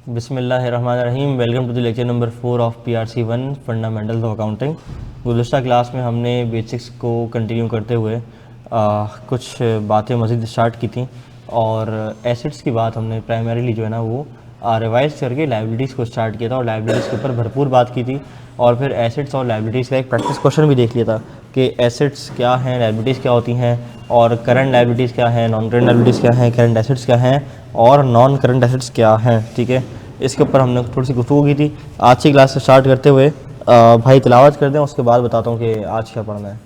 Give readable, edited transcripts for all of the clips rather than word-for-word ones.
बिस्मिल्लाहिर्रहमानिर्रहीम। Welcome to the lecture number 4 of PRC 1 fundamentals of accounting. गुज़श्ता class में हमने बेसिक्स को कंटिन्यू करते हुए कुछ बातें मज़ीद स्टार्ट की थी और एसेट्स की बात हमने प्राइमरीली जो है ना वो रिवाइज करके लाइबिलिटीज़ को स्टार्ट किया था और लाइबिलिटीज़ के ऊपर भरपूर बात की थी और फिर एसेट्स और लाइबिलिटीज़ का एक प्रैक्टिस क्वेश्चन भी देख लिया था कि एसेट्स क्या हैं, लाइबिलिटीज़ क्या होती हैं और करंट लाइबिलिटीज़ क्या हैं, नॉन करंट लाइबिलिटीज़ क्या हैं, करंट एसेट्स क्या हैं और नॉन करंट एसेट्स क्या हैं। ठीक है, इसके ऊपर हमने थोड़ी सी गुफ्तगू की थी। आज की क्लास से स्टार्ट करते हुए भाई तिलावत कर दें, उसके बाद बताता हूँ कि आज क्या पढ़ना है।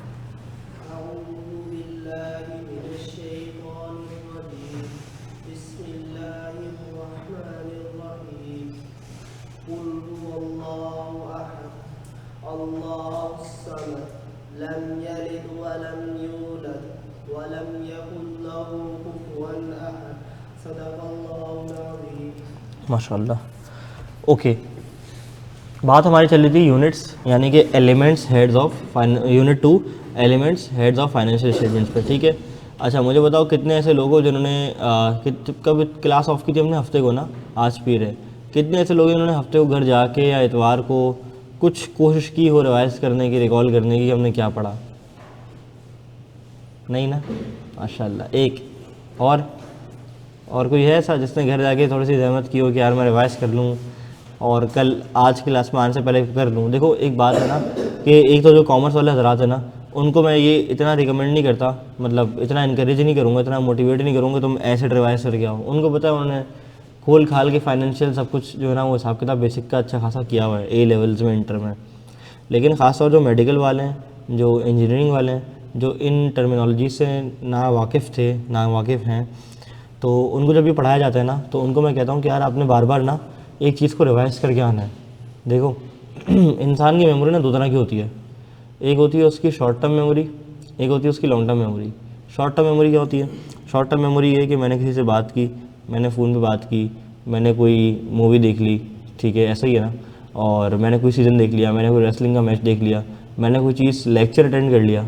माशाअल्लाह। ओके, बात हमारी चल रही थी यूनिट्स यानी कि elements heads of unit 2 elements heads of financial statements पे। ठीक है, अच्छा मुझे बताओ कितने ऐसे लोग हो जिन्होंने कब क्लास ऑफ की थी हमने हफ्ते को ना, आज पी रहे, कितने ऐसे लोग जिन्होंने हफ्ते को घर जाके या इतवार को कुछ कोशिश की हो रिवाइज करने की, रिकॉल करने की हमने क्या पढ़ा? नहीं ना, माशाल्लाह। एक और कोई है ऐसा जिसने घर जाके थोड़ी सी जहमत की हो कि यार मैं रिवाइज़ कर लूँ और कल आज की क्लास में आने से पहले कर लूँ? देखो एक बात है ना कि एक तो जो कॉमर्स वाले हजरात है ना, उनको मैं ये इतना रिकमेंड नहीं करता, मतलब इतना इनकरेज नहीं करूँगा, इतना मोटिवेट नहीं करूँगा तुम ऐसे रिवाइज करके आओ। उनको पता है, उन्होंने खोल खाल के फाइनेंशियल सब कुछ जो है ना वो हिसाब किताब बेसिक का अच्छा खासा किया हुआ है ए लेवल्स में, इंटर में। लेकिन ख़ासतौर जो मेडिकल वाले हैं, जो इंजीनियरिंग वाले हैं, जो इन टर्मिनोलॉजी से ना वाकिफ़ थे, ना वाकिफ़ हैं, तो उनको जब ये पढ़ाया जाता है ना तो उनको मैं कहता हूँ कि यार आपने बार बार ना एक चीज़ को रिवाइज करके आना है। देखो इंसान की मेमोरी ना दो तरह की होती है, एक होती है उसकी शॉर्ट टर्म मेमोरी, एक होती है उसकी long term memory. Short term memory क्या होती है? शॉर्ट टर्म मेमोरी ये है कि मैंने किसी से बात की, मैंने फ़ोन पे बात की, मैंने कोई मूवी देख ली, ठीक है ऐसा ही है ना, और मैंने कोई सीज़न देख लिया, मैंने कोई रेसलिंग का मैच देख लिया, मैंने कोई चीज़ लेक्चर अटेंड कर लिया,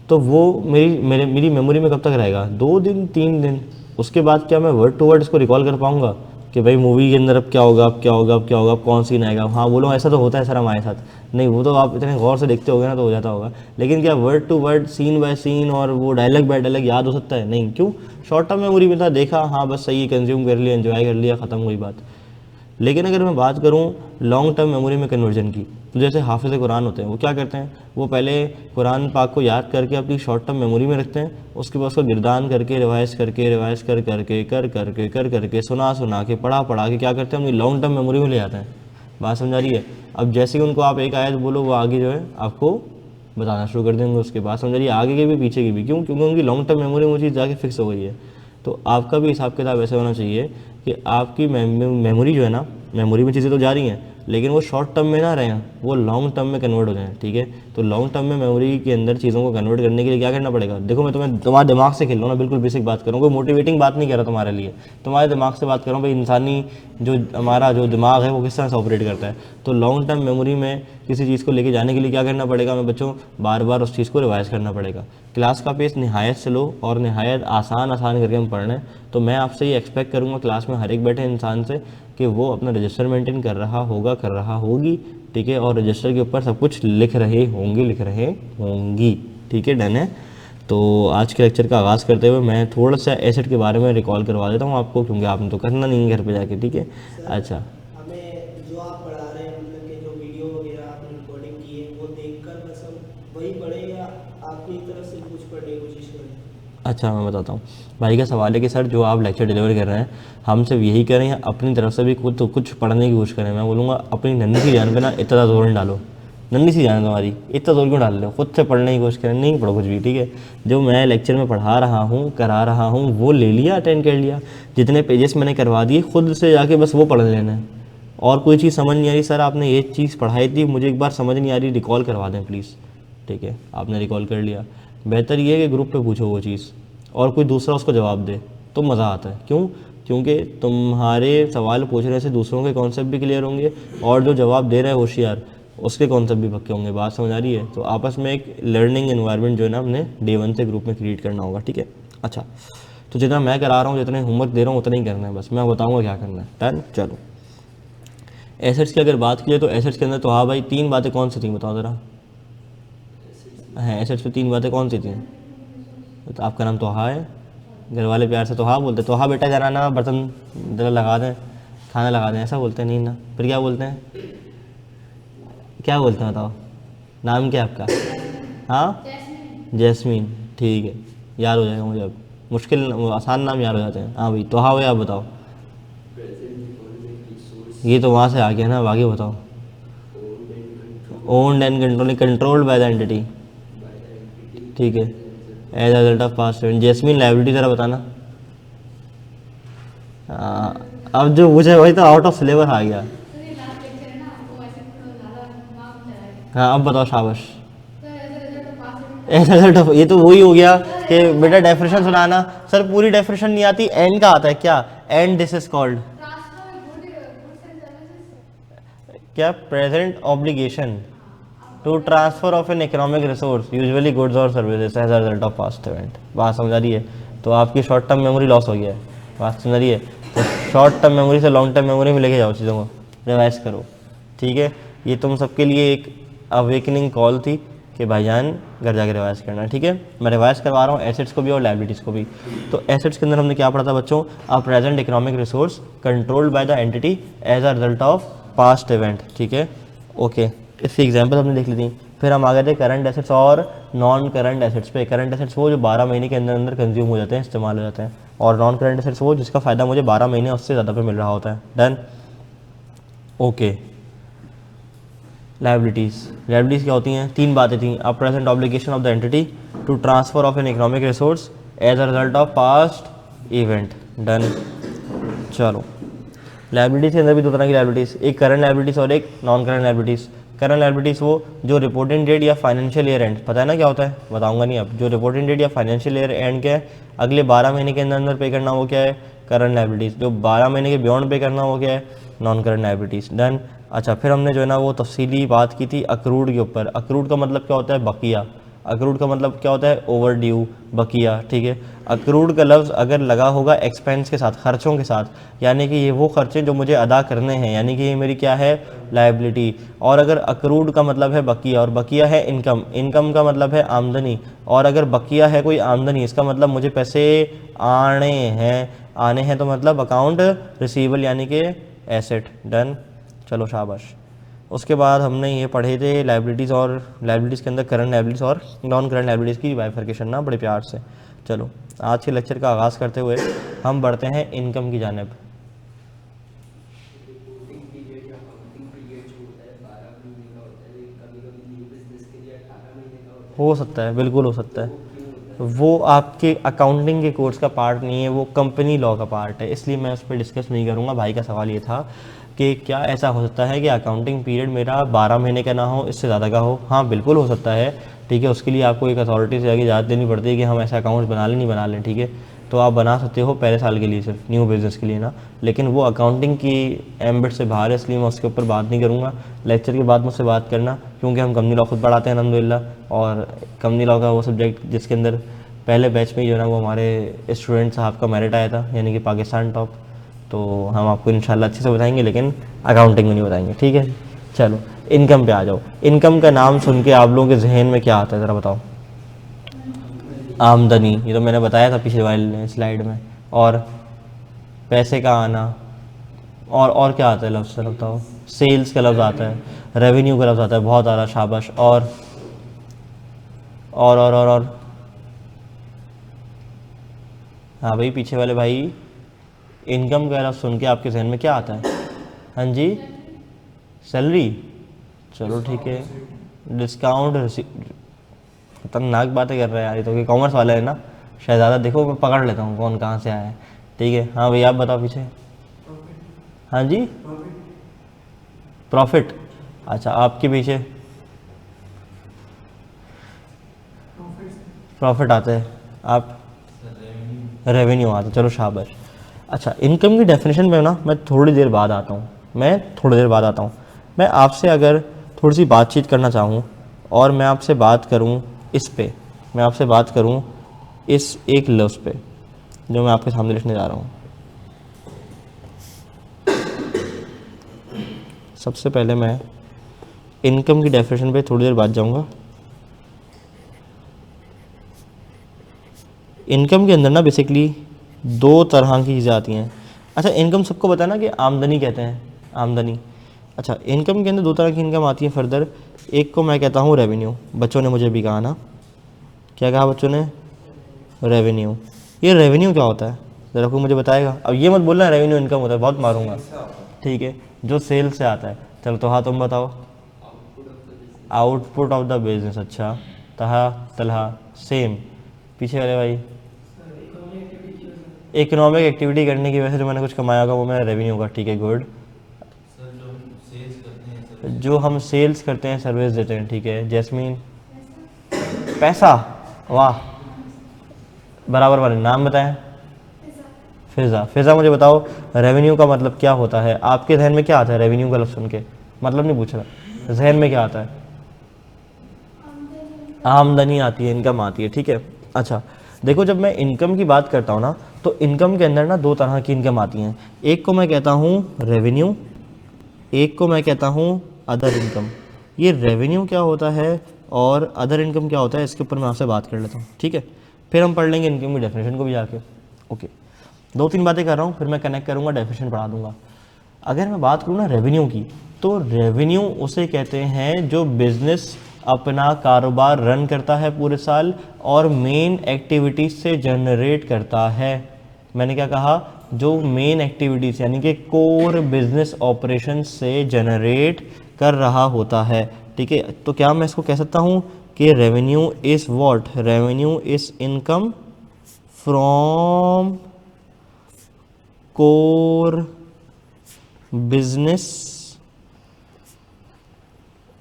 तो वो मेरी मेमोरी में कब तक रहेगा? 2 दिन 3 दिन। उसके बाद क्या मैं वर्ड टू वर्ड इसको रिकॉल कर पाऊँगा कि भाई मूवी के अंदर अब क्या होगा, अब क्या होगा, अब क्या होगा, अब कौन सीन आएगा? हाँ बोलो ऐसा तो होता है सर हमारे साथ। नहीं, वो तो आप इतने गौर से देखते होगे ना तो हो जाता होगा, लेकिन क्या word to word, scene by scene और वो डायलॉग बाय डायलॉग याद हो सकता है? नहीं। क्यों? शॉर्ट टर्म मेमोरी में था, देखा, हाँ बस सही, कंज्यूम कर लिया, एंजॉय कर लिया, ख़त्म हुई बात। लेकिन अगर मैं बात करूँ लॉन्ग टर्म मेमोरी में कन्वर्जन की, तो जैसे हाफिज़ कुरान होते हैं, वो क्या करते हैं, वो पहले कुरान पाक को याद करके अपनी शॉर्ट टर्म मेमोरी में रखते हैं, उसके बाद उसको गिरदान करके रिवाइज करके सुना के पढ़ा के क्या करते हैं, अपनी लॉन्ग टर्म मेमोरी में ले जाते हैं। बात समझ आ रही है? अब जैसे ही उनको आप एक आयत बोलो, वो आगे जो है आपको बताना शुरू कर देंगे उसके बाद। समझ रही है? आगे के भी पीछे की भी। क्यों? क्योंकि उनकी लॉन्ग टर्म मेमोरी में वो चीज़ जाके फिक्स हो गई है। तो आपका भी हिसाब किताब ऐसे होना चाहिए कि आपकी मेमोरी जो है ना, मेमोरी में चीज़ें तो जा रही हैं लेकिन वो शॉर्ट टर्म में ना रहें, वो लॉन्ग टर्म में कन्वर्ट हो जाएं। ठीक है, तो लॉन्ग टर्म में मेमोरी के अंदर चीज़ों को कन्वर्ट करने के लिए क्या करना पड़ेगा? देखो मैं तुम्हारे दिमाग से खेल रहा हूँ ना, बिल्कुल बेसिक बात कर रहा हूँ, कोई मोटिवेटिंग बात नहीं कर रहा तुम्हारे लिए, तुम्हारे दिमाग से बात कर रहा हूँ भाई। इंसानी जो हमारा जो दिमाग है वो किस तरह से ऑपरेट करता है। तो लॉन्ग टर्म मेमोरी में किसी चीज़ को लेके जाने के लिए क्या करना पड़ेगा हमें बच्चों? बार बार उस चीज़ को रिवाइज करना पड़ेगा। क्लास का पेस नहायत स्लो और नहायत आसान करके हम पढ़ रहे हैं, तो मैं आपसे ये एक्सपेक्ट करूँगा क्लास में हर एक बैठे इंसान से कि वो अपना रजिस्टर मेंटेन कर रहा होगी। ठीक है, और रजिस्टर के ऊपर सब कुछ लिख रहे होंगी। ठीक है, डन है। तो आज के लेक्चर का आगाज़ करते हुए मैं थोड़ा सा एसेट के बारे में रिकॉल करवा देता हूँ आपको, क्योंकि आपने तो करना नहीं है घर पे जाके। ठीक है, अच्छा हमें जो आप पढ़ा रहे हैं, मतलब कि जो वीडियो वगैरह आपने रिकॉर्डिंग की है वो देखकर बस हम वही पढ़ें या आपकी तरफ से कुछ पढ़ने की कोशिश करें? अच्छा मैं बताता हूँ। भाई का सवाल है कि सर जो आप लेक्चर डिलीवर कर रहे हैं हम सिर्फ यही करें या अपनी तरफ से भी कुछ पढ़ने की कोशिश करें? मैं बोलूँगा अपनी नन्ही सी जान पे ना इतना जोर नहीं डालो, नन्ही सी जान है तुम्हारी, इतना जोर क्यों डाल रहे हो? खुद से पढ़ने की कोशिश करें, नहीं पढ़ो कुछ भी। ठीक है, जो मैं लेक्चर में पढ़ा रहा हूँ, करा रहा हूँ, वो ले लिया, अटेंड कर लिया, जितने पेजेस मैंने करवा दिए खुद से जाके बस वो पढ़ लेना है। और कोई चीज़ समझ नहीं आ रही, सर आपने ये चीज़ पढ़ाई थी मुझे एक बार समझ नहीं आ रही, रिकॉल करवा दें प्लीज़। ठीक है, आपने रिकॉल कर लिया, बेहतर ये है कि ग्रुप पे पूछो वो चीज़ और कोई दूसरा उसको जवाब दे तो मज़ा आता है। क्यों? क्योंकि तुम्हारे सवाल पूछने से दूसरों के कॉन्सेप्ट भी क्लियर होंगे और जो जवाब दे रहा है होशियार उसके कॉन्सेप्ट भी पक्के होंगे। बात समझ आ रही है? तो आपस में एक लर्निंग एनवायरनमेंट जो है ना हमने डे 1 से ग्रुप में क्रिएट करना होगा। ठीक है, अच्छा तो जितना मैं करा रहा हूँ, जितने होमवर्क दे रहा हूँ उतना ही करना है, बस मैं बताऊँगा क्या करना है। डन, चलो एसेट्स की अगर बात की जाए तो एसेट्स के अंदर तो हाँ भाई 3 बातें कौन सी थी बताओ ज़रा। है एसेट्स में 3 बातें कौन सी थी? तो आपका नाम तोहा है, घर वाले प्यार से तोहा बोलते, तोहा बेटा जरा ना बर्तन जरा लगा दें, खाना लगा दें, ऐसा बोलते हैं नहीं ना? फिर क्या बोलते हैं, क्या बोलते हैं बताओ? नाम क्या है आपका? हाँ जैस्मीन, ठीक है, याद हो जाएगा मुझे अब। मुश्किल आसान नाम याद हो जाते हैं। हाँ भाई तोहा हो, आप बताओ। ये तो वहाँ से आ गया ना, अब आगे बताओ। Owned and controlling, controlled by the entity, ठीक है, as a result of past event. जैस्मीन लाइबिलिटी ज़रा बताना। अब जो पूछे वही तो आउट ऑफ सिलेबस आ गया। हाँ अब बताओ, शाबाश। एज अ रिजल्ट ऑफ, ये तो वही हो गया कि बेटा डेफिनेशन सुनाना। सर पूरी डेफिनेशन नहीं आती, एंड का आता है क्या? एंड दिस इज कॉल्ड क्या? Present obligation to transfer of an economic resource usually goods और services as a result of past event. बात समझ आ रही है? तो आपकी शॉर्ट टर्म मेमोरी लॉस हो गया है, बात समझ आ रही है? तो शॉर्ट टर्म मेमोरी से लॉन्ग टर्म मेमोरी में लेके जाओ चीज़ों को, रिवाइज करो, ठीक है? ये तुम सबके लिए एक अवेकनिंग कॉल थी कि भाईजान घर जाके रिवाइज करना, ठीक है? मैं रिवाइज करवा रहा हूँ एसेट्स को भी और लायबिलिटीज़ को भी। तो एसेट्स के अंदर हमने क्या पढ़ा था बच्चों? A present economic resource controlled by the entity as a result of past event, ठीक है, ओके। इसकी एग्जांपल हमने देख ली थी। फिर हम आ गए थे करंट एसेट्स और नॉन करंट एसेट्स पे। करंट एसेट्स वो जो 12 महीने के अंदर अंदर कंज्यूम हो जाते हैं, इस्तेमाल हो जाते हैं, और नॉन करंट एसेट्स वो जिसका फ़ायदा मुझे 12 महीने उससे ज़्यादा पे मिल रहा होता है। Done, okay. लायबिलिटीज़ क्या होती हैं? 3 बातें थी। A present obligation of the entity to transfer of an economic resource as a result of past event. Done, चलो। लायबिलिटीज़ के अंदर भी 2 तरह की लायबिलिटीज़, एक करंट लायबिलिटीज़ और एक non current liabilities. Current liabilities वो जो रिपोर्टिंग डेट या फाइनेंशियल ईयर एंड, पता है ना क्या होता है? बताऊंगा नहीं अब। जो रिपोर्टिंग डेट या फाइनेंशियल ईयर एंड क्या है, अगले 12 महीने के अंदर अंदर पे करना, वो क्या है? Current liabilities. जो 12 महीने के बियॉन्ड पे करना, वो क्या है? Non current liabilities. डन, अच्छा। फिर हमने जो है ना वो तफसीली बात की थी अक्रूड के ऊपर। अक्रूड का मतलब क्या होता है? बकिया। अक्रूड का मतलब क्या होता है? ओवर ड्यू, बकिया, ठीक है। अक्रूड का लफ्ज़ अगर लगा होगा एक्सपेंस के साथ, खर्चों के साथ, यानी कि ये वो खर्चे जो मुझे अदा करने हैं, यानी कि ये मेरी क्या है? लायबिलिटी। और अगर अक्रूड का मतलब है बकिया, और बकिया है इनकम, इनकम का मतलब है आमदनी, और अगर बकिया है कोई आमदनी, इसका मतलब मुझे पैसे आने हैं। आने हैं तो मतलब अकाउंट रिसीवेबल यानी कि एसेट। डन, चलो शाबाश। उसके बाद हमने ये पढ़े थे लायबिलिटीज़, और लायबिलिटीज़ के अंदर करंट लायबिलिटीज़ और नॉन करंट लायबिलिटीज़ की बाइफर्केशन ना, बड़े प्यार से। चलो आज के लेक्चर का आगाज़ करते हुए हम बढ़ते हैं इनकम की जानिब। हो सकता है, बिल्कुल हो सकता है। वो आपके अकाउंटिंग के कोर्स का पार्ट नहीं है, वो कंपनी लॉ का पार्ट है, इसलिए मैं उस पर डिस्कस नहीं करूँगा। भाई का सवाल ये था कि क्या ऐसा हो सकता है कि अकाउंटिंग पीरियड मेरा 12 महीने का ना हो, इससे ज़्यादा का हो? हाँ बिल्कुल हो सकता है, ठीक है। उसके लिए आपको एक अथॉरिटी से आगे इजाज़त देनी पड़ती है कि हम ऐसा अकाउंट्स बना लें, नहीं बना लें, ठीक है। तो आप बना सकते हो पहले साल के लिए, सिर्फ न्यू बिज़नेस के लिए ना, लेकिन वो अकाउंटिंग की एम्बिट से बाहर है, इसलिए मैं उसके ऊपर बात नहीं करूँगा। लेक्चर के बाद मुझसे बात करना, क्योंकि हम कंपनी लॉ खुद पढ़ाते हैं अल्हम्दुलिल्लाह, और कंपनी लॉ का वो सब्जेक्ट जिसके अंदर पहले बैच में जो है ना वो हमारे स्टूडेंट साहब का मेरिट आया था, यानी कि पाकिस्तान टॉप। तो हम आपको इंशाल्लाह अच्छे से बताएंगे, लेकिन अकाउंटिंग में नहीं बताएंगे, ठीक है। चलो इनकम पे आ जाओ। इनकम का नाम सुन के आप लोगों के जहन में क्या आता है ज़रा बताओ? आमदनी, ये तो मैंने बताया था पिछले वाले स्लाइड में। और पैसे का आना, और क्या आता है लफ्ज़ ज़रा बताओ? सेल्स का लफ्ज़ आता है, रेवेन्यू का लफ्ज़ आता है, बहुत आला, शाबाश। और हाँ भाई पीछे वाले भाई, इनकम का लफ्ज़ सुन के आपके जहन में क्या आता है? हाँ जी, सैलरी, चलो ठीक है। डिस्काउंट, खतरनाक बातें कर रहे हैं यार, ये तो कि कॉमर्स वाला है ना शहजादा। देखो मैं पकड़ लेता हूँ कौन कहाँ से आया है, ठीक है। हाँ भाई आप बताओ पीछे। हाँ जी, प्रॉफिट, अच्छा आपके पीछे प्रॉफिट आता है, आप रेवेन्यू आता है, चलो शाबाश। अच्छा इनकम की डेफिनेशन में ना मैं थोड़ी देर बाद आता हूँ। मैं आपसे अगर थोड़ी सी बातचीत करना चाहूँ, और मैं आपसे बात करूँ इस पे, मैं आपसे बात करूँ इस एक लफ्ज़ पे जो मैं आपके सामने लिखने जा रहा हूँ, सबसे पहले मैं इनकम की डेफिनेशन पे थोड़ी देर बाद जाऊंगा। इनकम के अंदर ना बेसिकली दो तरह की चीज़ें आती हैं। अच्छा, इनकम सबको पता है ना कि आमदनी कहते हैं, आमदनी। अच्छा, इनकम के अंदर दो तरह की इनकम आती है फर्दर। एक को मैं कहता हूँ रेवेन्यू, बच्चों ने मुझे भी कहा ना, क्या कहा बच्चों ने? रेवेन्यू। ये रेवेन्यू क्या होता है ज़रा कोई मुझे बताएगा? अब ये मत बोलना रेवेन्यू इनकम होता है, बहुत मारूंगा। ठीक है, जो सेल से आता है। चलो तो हाँ तुम बताओ। Output of the business. अच्छा, तहा तलहा सेम। पीछे वाले भाई? इकोनॉमिक एक्टिविटी करने की वजह से जो मैंने कुछ कमाया होगा वो मेरा रेवेन्यू का। ठीक है, गुड। जो हम सेल्स करते हैं, सर्विस देते हैं। ठीक है, जैस्मीन? पैसा। वाह, बराबर वाले। नाम बताएं? फिज़ा। फिज़ा मुझे बताओ रेवेन्यू का मतलब क्या होता है? आपके जहन में क्या आता है रेवेन्यू का लफ्ज़ सुन के? मतलब नहीं पूछ रहा, जहन में क्या आता है? आमदनी आती है, इनकम आती है। ठीक है, अच्छा देखो, जब मैं इनकम की बात करता हूँ ना, तो इनकम के अंदर ना दो तरह की इनकम आती हैं। एक को मैं कहता हूँ रेवेन्यू, एक को मैं कहता हूँ अदर इनकम। ये रेवेन्यू क्या होता है और अदर इनकम क्या होता है, इसके ऊपर मैं आपसे बात कर लेता हूँ। ठीक है, फिर हम पढ़ लेंगे इनकम की डेफिनेशन को भी जाके। ओके, दो तीन बातें कर रहा हूँ, फिर मैं कनेक्ट करूँगा, डेफिनेशन पढ़ा दूंगा। अगर मैं बात करूँ ना रेवेन्यू की, तो रेवेन्यू उसे कहते हैं जो बिजनेस अपना कारोबार रन करता है पूरे साल और मेन एक्टिविटीज से जनरेट करता है। मैंने क्या कहा? जो मेन एक्टिविटीज़ यानी कि कोर बिजनेस ऑपरेशन से जनरेट कर रहा होता है। ठीक है, तो क्या मैं इसको कह सकता हूँ कि revenue is what? Revenue is income from core business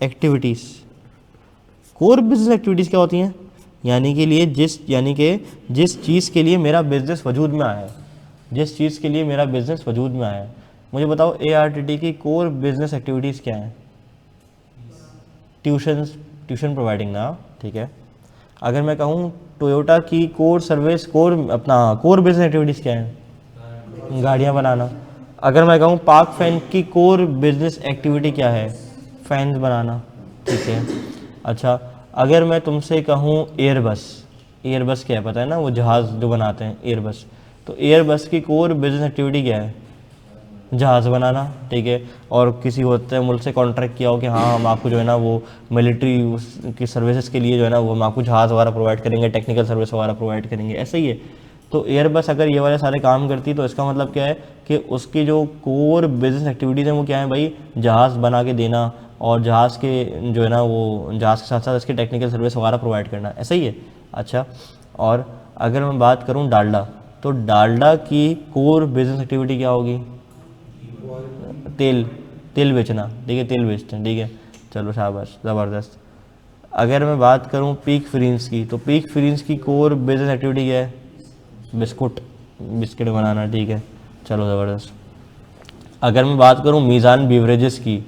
activities. Core business activities क्या होती हैं? यानी कि जिस चीज़ के लिए मेरा बिजनेस वजूद में आया है, जिस चीज़ के लिए मेरा बिजनेस वजूद में आया है। मुझे बताओ ARTT की कोर बिजनेस एक्टिविटीज़ क्या हैं? ट्यूशन प्रोवाइडिंग ना। ठीक है, अगर मैं कहूँ टोयोटा की core service, core business activities क्या है? गाड़ियाँ बनाना। अगर मैं कहूँ पार्क फैन की कोर बिजनेस एक्टिविटी क्या है? फैंस बनाना। ठीक है, अच्छा अगर मैं तुमसे कहूँ एयरबस, एयरबस क्या है पता है ना? वो जहाज़ जो बनाते हैं, एयरबस। तो एयरबस की कोर बिजनेस एक्टिविटी क्या है? जहाज़ बनाना। ठीक है, और किसी होते हैं मुल्क से कॉन्ट्रैक्ट किया हो कि हाँ हम आपको जो है ना वो मिलिट्री की सर्विसेज के लिए जो है ना वो हम आपको जहाज़ वगैरह प्रोवाइड करेंगे, टेक्निकल सर्विस वगैरह प्रोवाइड करेंगे, ऐसा ही है। तो एयरबस अगर ये वाले सारे काम करती तो इसका मतलब क्या है कि उसकी जो कोर बिजनेस एक्टिविटीज़ हैं वो क्या है भाई? जहाज़ बना के देना और जहाज़ के जो है ना वो जहाज़ के साथ साथ इसकी टेक्निकल सर्विस वगैरह प्रोवाइड करना, ऐसा ही है। अच्छा, और अगर मैं बात करूँ डालडा, तो डालडा की कोर बिजनेस एक्टिविटी क्या होगी? तेल बेचना। ठीक है, तेल बेचते हैं। ठीक है, चलो शाबाश, ज़बरदस्त। अगर मैं बात करूं पीक फ्रींस की, तो पीक फ्रींस की कोर बिजनेस एक्टिविटी क्या है? बिस्किट बनाना। ठीक है, चलो ज़बरदस्त। अगर मैं बात करूं मीज़ान बीवरेजेस की,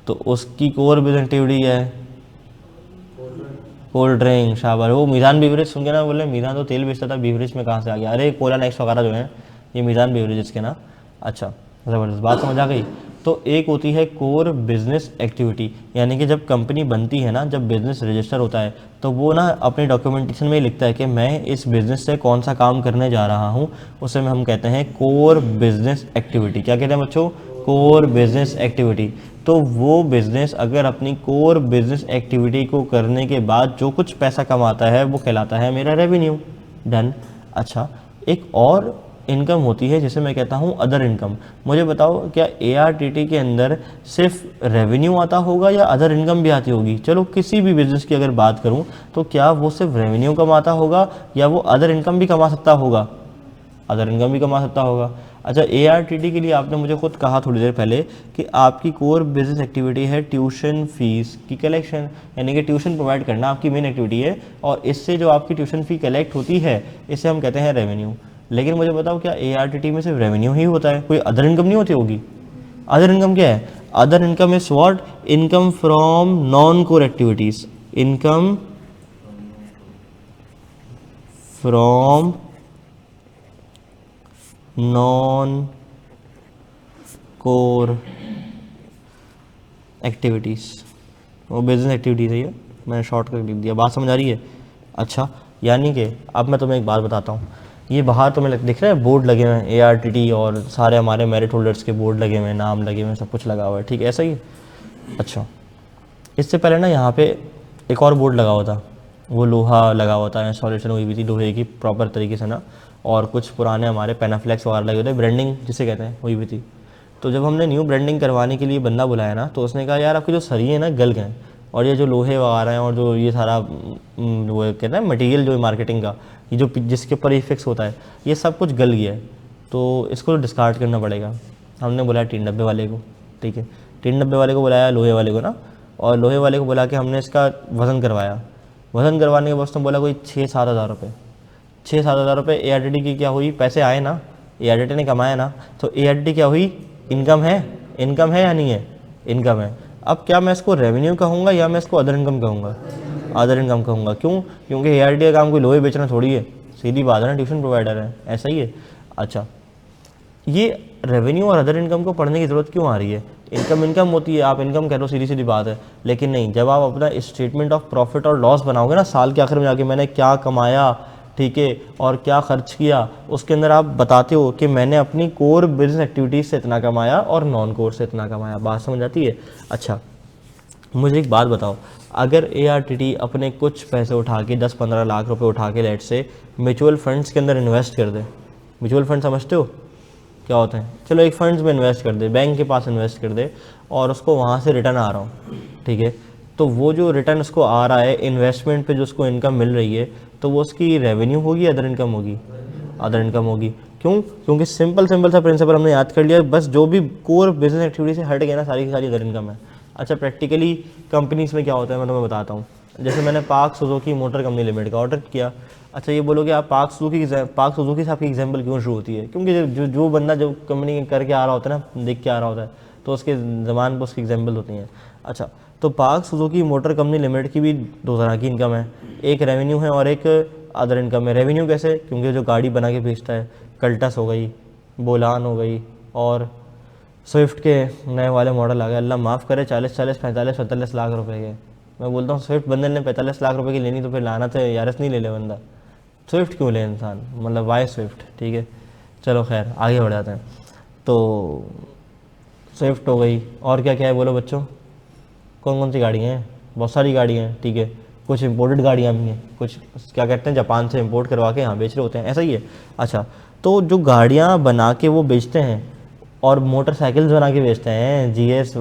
तो उसकी कोर बिजनेस एक्टिविटी क्या है? Cold drink. शाबाश, वो मीज़ान बीवरेज सुन के ना बोले मीज़ान तो तेल बेचता था, बीवरेज में कहाँ से आ गया? अरे कोला नेक्स्ट वगैरह जो है ये मीज़ान बीवरेजेस के ना। अच्छा, ज़बरदस्त, बात समझ आ गई। तो एक होती है कोर बिजनेस एक्टिविटी, यानी कि जब कंपनी बनती है ना, जब बिज़नेस रजिस्टर होता है तो वो ना अपने डॉक्यूमेंटेशन में लिखता है कि मैं इस बिज़नेस से कौन सा काम करने जा रहा हूँ, उसे हम कहते हैं कोर बिजनेस एक्टिविटी। क्या कहते हैं बच्चों? Core business activity. तो वो बिज़नेस अगर अपनी कोर बिजनेस एक्टिविटी को करने के बाद जो कुछ पैसा कमाता है वो कहलाता है मेरा रेवेन्यू। डन। अच्छा, एक और इनकम होती है जिसे मैं कहता हूँ अदर इनकम। मुझे बताओ क्या ARTT के अंदर सिर्फ रेवेन्यू आता होगा या अदर इनकम भी आती होगी? चलो किसी भी बिज़नेस की अगर बात करूँ तो क्या वो सिर्फ रेवेन्यू कमाता होगा या वो अदर इनकम भी कमा सकता होगा? अदर इनकम भी कमा सकता होगा। अच्छा, ARTT के लिए आपने मुझे खुद कहा थोड़ी देर पहले कि आपकी कोर बिजनेस एक्टिविटी है ट्यूशन फीस की कलेक्शन, यानी कि ट्यूशन प्रोवाइड करना आपकी मेन एक्टिविटी है और इससे जो आपकी ट्यूशन फ़ी कलेक्ट होती है इसे हम कहते हैं रेवेन्यू। लेकिन मुझे बताओ क्या ARTT में सिर्फ रेवेन्यू ही होता है? कोई अदर इनकम नहीं होती होगी? अदर इनकम क्या है? Other income is what? Income from non core activities. Income from non core activities, वो बिजनेस एक्टिविटीज़ है ये, मैंने शॉर्ट कर लिख दिया। बात समझ आ रही है? अच्छा, यानी कि अब मैं तुम्हें एक बात बताता हूँ, ये बाहर तुम्हें दिख रहा है बोर्ड लगे हुए हैं ARTT और सारे हमारे मेरिट होल्डर्स के बोर्ड लगे हुए हैं, नाम लगे हुए हैं, सब कुछ लगा हुआ है, ठीक है, ऐसा ही है। अच्छा, इससे पहले ना यहाँ पे एक और बोर्ड लगा हुआ था, वो लोहा लगा हुआ था, इंस्टॉलेशन हुई हुई थी लोहे की प्रॉपर तरीके से ना, और कुछ पुराने हमारे पेनाफ्लेक्स वगैरह लगे हुए थे, ब्रांडिंग जिसे कहते हैं हुई हुई थी। तो जब हमने न्यू ब्रांडिंग करवाने के लिए बंदा बुलाया ना, तो उसने कहा यार आपके जो सरिये हैं ना गल गए, और ये जो लोहे वगैरह हैं और जो ये सारा वो कहते हैं मटेरियल जो मार्केटिंग का, ये जो जिसके ऊपर ये फिक्स होता है, ये सब कुछ गल गया है, तो इसको डिस्कार्ड करना पड़ेगा। हमने बुलाया 3 डब्बे वाले को, ठीक है, 3 डब्बे वाले को बुलाया, लोहे वाले को ना, और लोहे वाले को बुला के हमने इसका वज़न करवाया। वज़न करवाने के बाद उसने बोला कोई 6-7 हज़ार रुपये, 6-7 हज़ार रुपये ARTT की क्या हुई, पैसे आए ना, ARTT ने कमाया ना, तो ARTT क्या हुई, इनकम है, इनकम है या नहीं है, इनकम है। अब क्या मैं इसको रेवेन्यू कहूँगा या मैं इसको अदर इनकम कहूँगा, अदर इनकम कहूँगा, क्यों, क्योंकि ARTT का काम कोई लोहे बेचना थोड़ी है, सीधी बात है ना, ट्यूशन प्रोवाइडर है, ऐसा ही है। अच्छा, ये रेवेन्यू और अदर इनकम को पढ़ने की ज़रूरत क्यों आ रही है, इनकम इनकम होती है, आप इनकम कह लो, सीधी सीधी बात है, लेकिन नहीं, जब आप अपना स्टेटमेंट ऑफ प्रॉफिट और लॉस बनाओगे ना साल के आखिर में जाके, मैंने क्या कमाया, ठीक है, और क्या खर्च किया, उसके अंदर आप बताते हो कि मैंने अपनी कोर बिजनेस एक्टिविटीज़ से इतना कमाया और नॉन कोर से इतना कमाया। बात समझ आती है? अच्छा, मुझे एक बात बताओ, अगर ARTT अपने कुछ पैसे उठा के 10-15 लाख रुपए उठा के लेट से म्यूचुअल फंड्स के अंदर इन्वेस्ट कर दे, म्यूचुअल फंड समझते हो क्या होते हैं, चलो एक फंड्स में इन्वेस्ट कर दे, बैंक के पास इन्वेस्ट कर दे, और उसको वहाँ से रिटर्न आ रहा हूँ, ठीक है, तो वो जो रिटर्न उसको आ रहा है इन्वेस्टमेंट पे जो उसको इनकम मिल रही है, तो वो उसकी रेवेन्यू होगी, अदर इनकम होगी, अदर इनकम होगी। क्यों? क्योंकि सिंपल सा प्रिंसिपल हमने याद कर लिया, बस जो भी कोर बिजनेस एक्टिविटी से हट गया ना, सारी की सारी अदर इनकम है। अच्छा, प्रैक्टिकली कंपनीज में क्या होता है मैं तुम्हें बताता हूँ। जैसे मैंने park Suzuki motor company limited का ऑर्डर किया। अच्छा, ये बोलोगे आप पार्क सुजुकी से आपकी एग्जाम्पल क्यों शुरू होती है? क्योंकि जो बंदा जो कंपनी करके आ रहा होता है ना, देख के आ रहा होता है, तो उसके ज़बान पर उसकी एग्जाम्पल होती हैं। अच्छा, तो park Suzuki motor company limited की भी 2 तरह की इनकम है, एक रेवेन्यू है और एक अदर इनकम है। रेवेन्यू कैसे? क्योंकि जो गाड़ी बना के बेचता है, कल्टस हो गई, बोलान हो गई, और स्विफ्ट के नए वाले मॉडल आ गए, अल्लाह माफ़ करे 40, 45 लाख रुपए के। मैं बोलता हूँ स्विफ्ट बंदे ने 45 लाख रुपए की लेनी तो फिर लानत है, यारस नहीं ले ले बंदा, स्विफ्ट क्यों ले इंसान, मतलब वाई स्विफ्ट, ठीक है, चलो खैर आगे बढ़ जाते हैं। तो स्विफ्ट हो गई, और क्या क्या है बोलो बच्चों, कौन कौन सी गाड़ियाँ हैं? बहुत सारी गाड़ियाँ हैं, ठीक है, कुछ इंपोर्टेड गाड़ियाँ भी हैं, कुछ क्या कहते हैं जापान से इंपोर्ट करवा के यहाँ बेच रहे होते हैं, ऐसा ही है। अच्छा, तो जो गाड़ियाँ बना के वो बेचते हैं और मोटरसाइकिल्स बना के बेचते हैं, GS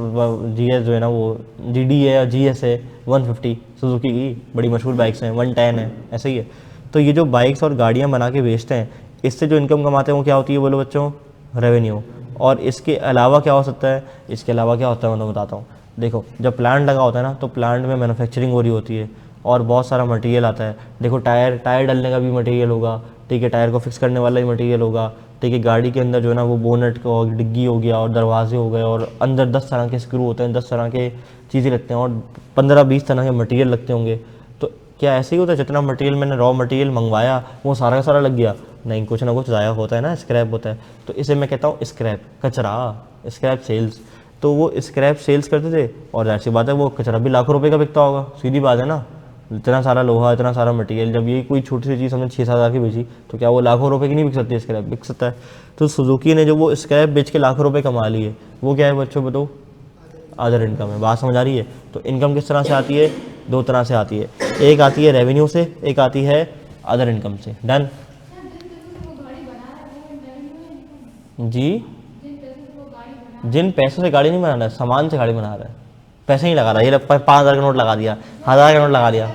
जो है ना, वो GD है और GS है 150 सुजुकी की, बड़ी मशहूर बाइक्स हैं, 110 है, ऐसा ही है। तो ये जो बाइक्स और गाड़ियाँ बना के बेचते हैं, इससे जो इनकम कमाते हैं वो क्या होती है बोलो बच्चों? रेवेन्यू। और इसके अलावा क्या हो सकता है? इसके अलावा क्या होता है मैं तो बताता हूँ। देखो, जब प्लांट लगा होता है ना, तो प्लांट में मैन्युफैक्चरिंग हो रही होती है और बहुत सारा मटेरियल आता है। देखो, टायर डालने का भी मटेरियल होगा, ठीक है, टायर को फिक्स करने वाला भी मटेरियल होगा, ठीक है, गाड़ी के अंदर जो है ना वो बोनट का डिग्गी हो गया और दरवाजे हो गए, और अंदर 10 तरह के स्क्रू होते हैं, 10 तरह के चीज़ें लगते हैं, और 15-20 तरह के मटेरियल लगते होंगे। तो क्या ऐसे ही होता है जितना मटेरियल मैंने रॉ मटेरियल मंगवाया वो सारा का सारा लग गया? नहीं, कुछ ना कुछ ज़ाया होता है ना, स्क्रैप होता है। तो इसे मैं कहता हूँ स्क्रैप, कचरा, स्क्रैप सेल्स। तो वो स्क्रैप सेल्स करते थे, और ऐसी बात है वो कचरा भी लाखों रुपए का बिकता होगा, सीधी बात है ना, इतना सारा लोहा, इतना सारा मटेरियल, जब ये कोई छोटी सी चीज़ हमने 6-7 हज़ार की बेची, तो क्या वो लाखों रुपए की नहीं बिक सकती? स्क्रैप बिक सकता है। तो सुजुकी ने जो वो स्क्रैप बेच के लाखों रुपए कमा लिए, वो क्या है बच्चों बताओ? अदर इनकम है। बात समझ आ रही है? तो इनकम किस तरह से आती है? 2 तरह से आती है, एक आती है रेवेन्यू से, एक आती है अदर इनकम से। डन जी? जिन पैसों से गाड़ी नहीं बना रहा है, सामान से गाड़ी बना रहा है, पैसे नहीं लगा रहा, ये 5,000 का नोट लगा दिया, 1,000 का नोट लगा दिया,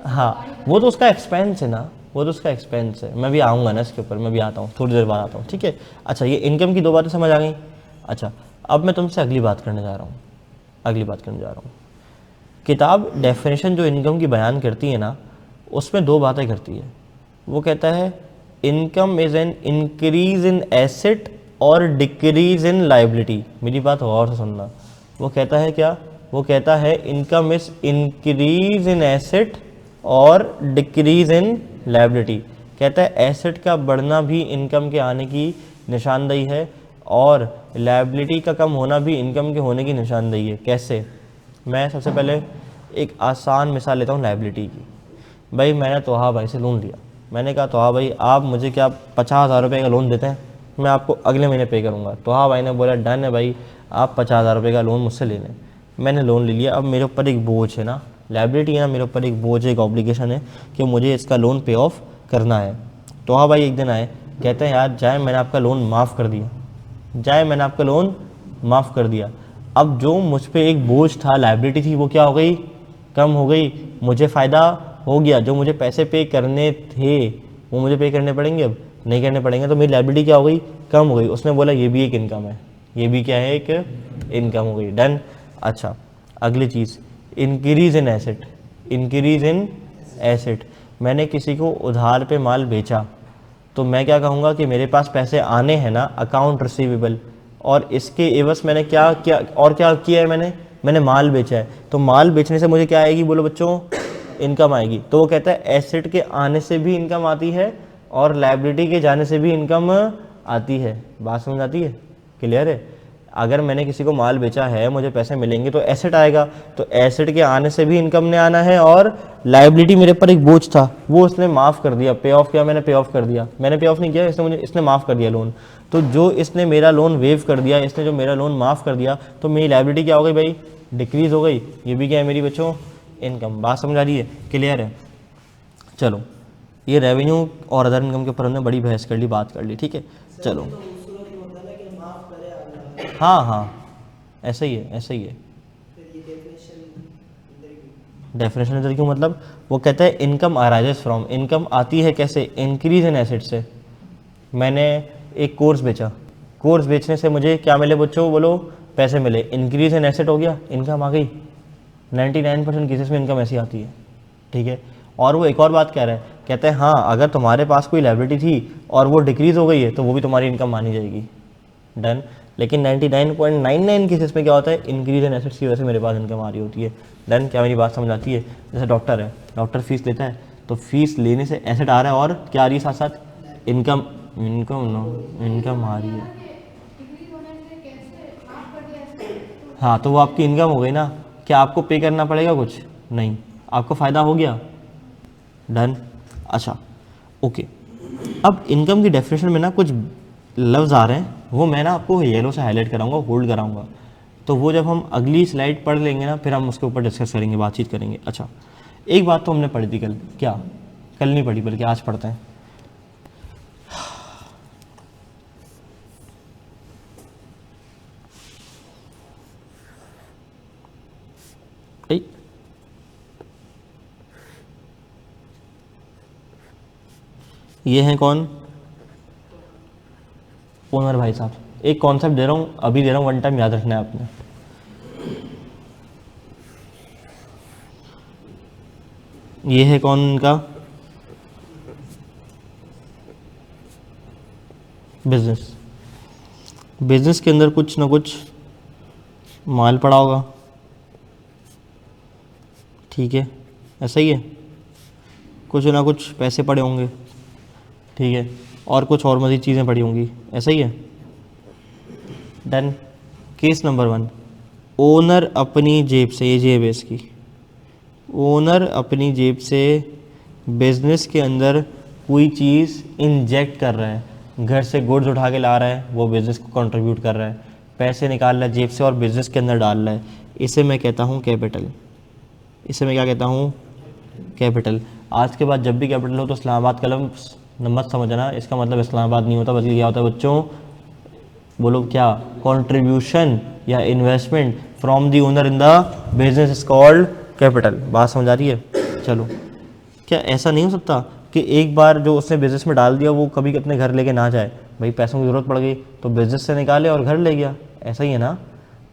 हाँ, वो तो उसका एक्सपेंस है ना, वो तो उसका एक्सपेंस है। मैं भी आऊँगा ना इसके ऊपर, मैं भी आता हूँ, थोड़ी देर बाद आता हूँ, ठीक है। अच्छा, ये इनकम की 2 बातें समझ आ गई। अच्छा, अब मैं तुमसे अगली बात करने जा रहा हूँ। किताब डेफिनेशन जो इनकम की बयान करती है ना, उसमें 2 बातें करती है। वो कहता है income is an increase in asset और डिक्रीज इन लाइबिलिटी। मेरी बात गौर से सुनना। वो कहता है क्या? वो कहता है income is increase in asset और डिक्रीज इन लाइबिलिटी। कहता है एसेट का बढ़ना भी इनकम के आने की निशानदेही है, और लायबिलिटी का कम होना भी इनकम के होने की निशानदेही है। कैसे? मैं सबसे पहले एक आसान मिसाल लेता हूँ लायबिलिटी की। भाई मैंने तोहा भाई से लोन लिया, मैंने कहा तोहा भाई आप मुझे क्या 50,000 रुपये का लोन देते हैं, मैं आपको अगले महीने पे करूँगा। तोहा भाई ने बोला डन है भाई, आप 50,000 रुपये का लोन मुझसे ले लें। मैंने लोन ले लिया, अब मेरे ऊपर एक बोझ है ना, लायबिलिटी है ना, मेरे ऊपर एक बोझ है, एक ऑब्लिगेशन है कि मुझे इसका लोन पे ऑफ करना है। तोहा भाई एक दिन आए, कहते हैं यार जाए मैंने आपका लोन माफ़ कर दिया, जाए मैंने आपका लोन माफ़ कर दिया। अब जो मुझ पर एक बोझ था, लायबिलिटी थी, वो क्या हो गई? कम हो गई। मुझे फ़ायदा हो गया। जो मुझे पैसे पे करने थे वो मुझे पे करने पड़ेंगे, अब नहीं करने पड़ेंगे, तो मेरी लायबिलिटी क्या हो गई? कम हो गई। उसने बोला ये भी एक इनकम है, ये भी क्या है? एक इनकम हो गई। डन। अच्छा, अगली चीज़ increase in asset. Increase in asset, मैंने किसी को उधार पे माल बेचा तो मैं क्या कहूँगा कि मेरे पास पैसे आने हैं ना, अकाउंट रिसीवेबल, और इसके एवज मैंने क्या किया, और क्या किया है मैंने माल बेचा है। तो माल बेचने से मुझे क्या आएगी? बोलो बच्चों, इनकम आएगी। तो वो कहता है एसेट के आने से भी इनकम आती है और लायबिलिटी के जाने से भी इनकम आती है। बात समझ आती है? क्लियर है? अगर मैंने किसी को माल बेचा है, मुझे पैसे मिलेंगे तो एसेट आएगा, तो एसेट के आने से भी इनकम ने आना है, और लायबिलिटी मेरे पर एक बोझ था वो उसने माफ़ कर दिया, पे ऑफ किया, मैंने पे ऑफ कर दिया। मैंने पे ऑफ नहीं किया, इसने माफ़ कर दिया लोन। तो जो इसने मेरा लोन वेव कर दिया, इसने जो मेरा लोन माफ़ कर दिया, तो मेरी लायबिलिटी क्या हो गई भाई? डिक्रीज़ हो गई। ये भी क्या है मेरी बच्चों? इनकम। बात समझ आ रही है? क्लियर है? चलो, ये रेवेन्यू और अदर इनकम के ऊपर हमने बड़ी बहस कर ली, बात कर ली, ठीक है। चलो, तो खूबसूरत होता है ना कि माफ करे अल्लाह, हाँ हाँ, ऐसा ही है, ऐसा ही है। फिर ये डेफिनेशन इधर की। डेफिनेशन इधर क्यों? मतलब वो कहता है इनकम अराइजेस फ्रॉम, इनकम आती है कैसे? इंक्रीज इन एसेट से। मैंने एक कोर्स बेचा, कोर्स बेचने से मुझे क्या मिले बच्चों? बोलो, पैसे मिले। इंक्रीज इन एसेट हो गया, इनकम आ गई। 99% केसेस में इनकम ऐसी आती है, ठीक है। और वो एक और बात कह रहा है, कहते हैं हाँ अगर तुम्हारे पास कोई लायबिलिटी थी और वो डिक्रीज़ हो गई है तो वो भी तुम्हारी इनकम मानी जाएगी। डन। लेकिन 99.99 केसेस में क्या होता है? इंक्रीज इन एसेट्स की वजह से मेरे पास इनकम आ रही होती है। डन। क्या मेरी बात समझ आती है? जैसे डॉक्टर है, डॉक्टर फीस लेता है, तो फीस लेने से एसेट आ रहा है और क्या आ रही है साथ साथ? इनकम। इनकम आ रही है। हाँ, तो वो आपकी इनकम हो गई ना। क्या आपको पे करना पड़ेगा कुछ? नहीं, आपको फ़ायदा हो गया। डन। अच्छा, ओके। अब इनकम की डेफिनेशन में ना कुछ लफ्ज़ आ रहे हैं, वो मैं ना आपको येलो से हाईलाइट कराऊंगा, होल्ड कराऊंगा, तो वो जब हम अगली स्लाइड पढ़ लेंगे ना, फिर हम उसके ऊपर डिस्कस करेंगे, बातचीत करेंगे। अच्छा, एक बात तो हमने पढ़ी थी कल, क्या? कल नहीं पढ़ी बल्कि आज पढ़ते हैं। ये हैं कौन? ओनर भाई साहब। एक कॉन्सेप्ट दे रहा हूँ, अभी दे रहा हूँ, वन टाइम याद रखना है आपने। ये है कौन इनका? बिजनेस। बिजनेस के अंदर कुछ ना कुछ माल पड़ा होगा, ठीक है, ऐसा ही है। कुछ ना कुछ पैसे पड़े होंगे, ठीक है, और कुछ और मज़ीद चीज़ें पड़ी होंगी, ऐसा ही है। डन। केस नंबर 1, ओनर अपनी जेब से, ये जेब है इसकी, ओनर अपनी जेब से बिजनेस के अंदर कोई चीज़ इंजेक्ट कर रहा है, घर से गुड्स उठा के ला रहा है, वो बिज़नेस को कंट्रीब्यूट कर रहा है, पैसे निकाल रहा है जेब से और बिज़नेस के अंदर डाल रहा है, इसे मैं कहता हूँ कैपिटल। इसे मैं क्या कहता हूँ? कैपिटल। आज के बाद जब भी कैपिटल हो तो इस्लामाबाद कलम मत समझना, इसका मतलब इस्लामाबाद नहीं होता, बल्कि क्या होता है बच्चों? बोलो क्या? कंट्रीब्यूशन या investment from the owner in the business is called capital. बात समझ आ रही है? चलो, क्या ऐसा नहीं हो सकता कि एक बार जो उसने बिज़नेस में डाल दिया वो कभी अपने घर लेके ना जाए? भाई पैसों की ज़रूरत पड़ गई तो बिज़नेस से निकाले और घर ले गया, ऐसा ही है ना?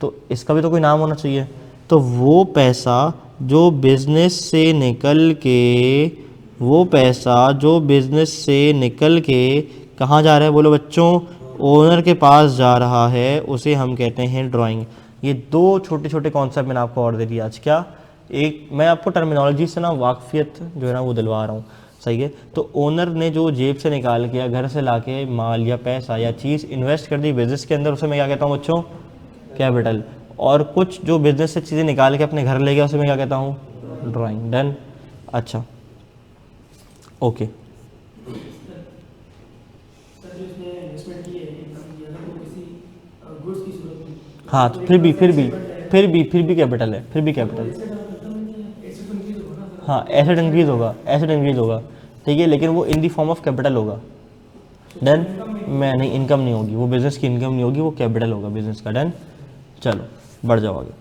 तो इसका भी तो कोई नाम होना चाहिए। तो वो पैसा जो बिज़नेस से निकल के, वो पैसा जो बिज़नेस से निकल के कहाँ जा रहा है? बोलो बच्चों, ओनर के पास जा रहा है, उसे हम कहते हैं ड्राइंग। ये दो छोटे छोटे कॉन्सेप्ट मैंने आपको और दे दिया आज। क्या? एक मैं आपको टर्मिनोलॉजी से ना वाकफियत जो है ना वो दिलवा रहा हूँ। सही है। तो ओनर ने जो जेब से निकाल के या घर से लाके माल या पैसा या चीज़ इन्वेस्ट कर दी बिजनेस के अंदर, उसे मैं क्या कहता हूँ बच्चों? कैपिटल। और कुछ जो बिजनेस से चीज़ें निकाल के अपने घर ले गया, उसे मैं क्या कहता हूँ? ड्राइंग। डन। अच्छा ओके। हाँ तो फिर भी कैपिटल है, फिर भी कैपिटल। हाँ एसेट इंक्रीज होगा, एसेट इंक्रीज होगा, ठीक है, लेकिन वो इन दी फॉर्म ऑफ कैपिटल होगा। डन। मैं नहीं, इनकम नहीं होगी, वो बिजनेस की इनकम नहीं होगी, वो कैपिटल होगा बिजनेस का। डन। चलो बढ़ जाओ आगे।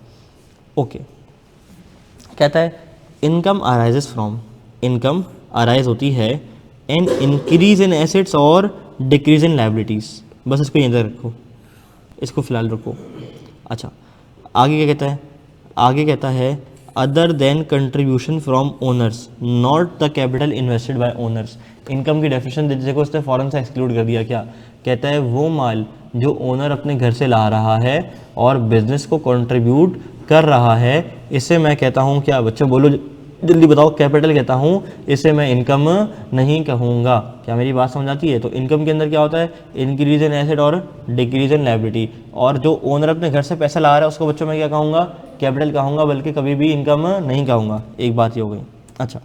ओके, कहता है income arises from, income arise होती है एन इंक्रीज इन एसेट्स और डिक्रीज इन लाइबिलिटीज़। बस इसको यहीं तक रखो, इसको फिलहाल रखो। अच्छा आगे क्या कहता है? आगे कहता है other then contribution from owners not the capital invested bye owners. Income की डेफिनेशन देखो उसने फॉरन से एक्सक्लूड कर दिया। क्या कहता है? वो माल जो ओनर अपने घर से ला रहा है और बिजनेस को कंट्रीब्यूट कर रहा है, इसे मैं कहता हूँ क्या बच्चों? बोलो जल्दी बताओ। कैपिटल कहता हूँ, इसे मैं इनकम नहीं कहूँगा। क्या मेरी बात समझ आती है? तो इनकम के अंदर क्या होता है? इंक्रीज इन एसेट और डिक्रीज इन लायबिलिटी। और जो ओनर अपने घर से पैसा ला रहा है उसको बच्चों मैं क्या कहूँगा? कैपिटल कहूँगा, बल्कि कभी भी इनकम नहीं कहूँगा। एक बात ये हो गई। अच्छा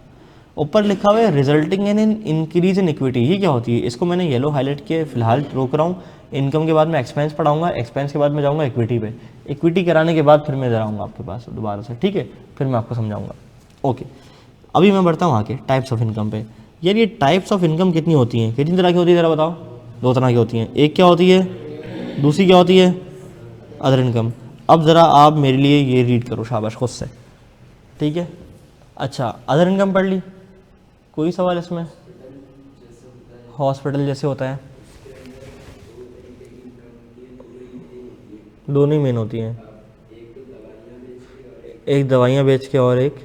ऊपर लिखा हुआ है resulting in increase in equity, ये क्या होती है? इसको मैंने येलो हाईलाइट किए, फिलहाल रोक रहा हूँ। इनकम के बाद मैं एक्सपेंस पढ़ाऊंगा, एक्सपेंस के बाद मैं जाऊँगा इक्विटी पे, इक्विटी कराने के बाद फिर मैं जाऊँगा आपके पास दोबारा से, ठीक है? फिर मैं आपको समझाऊंगा। ओके अभी मैं बढ़ता हूँ आगे टाइप्स ऑफ इनकम पे। यार ये टाइप्स ऑफ इनकम कितनी होती हैं? कितनी तरह की होती है ज़रा बताओ? दो तरह की होती हैं। एक क्या होती है? दूसरी क्या होती है? Other income. अब ज़रा आप मेरे लिए ये रीड करो शाबाश खुद से, ठीक है? अच्छा अदर इनकम पढ़ ली, कोई सवाल इसमें? हॉस्पिटल जैसे होता है, दोनों ही मेन होती हैं, एक दवाइयाँ बेच के और एक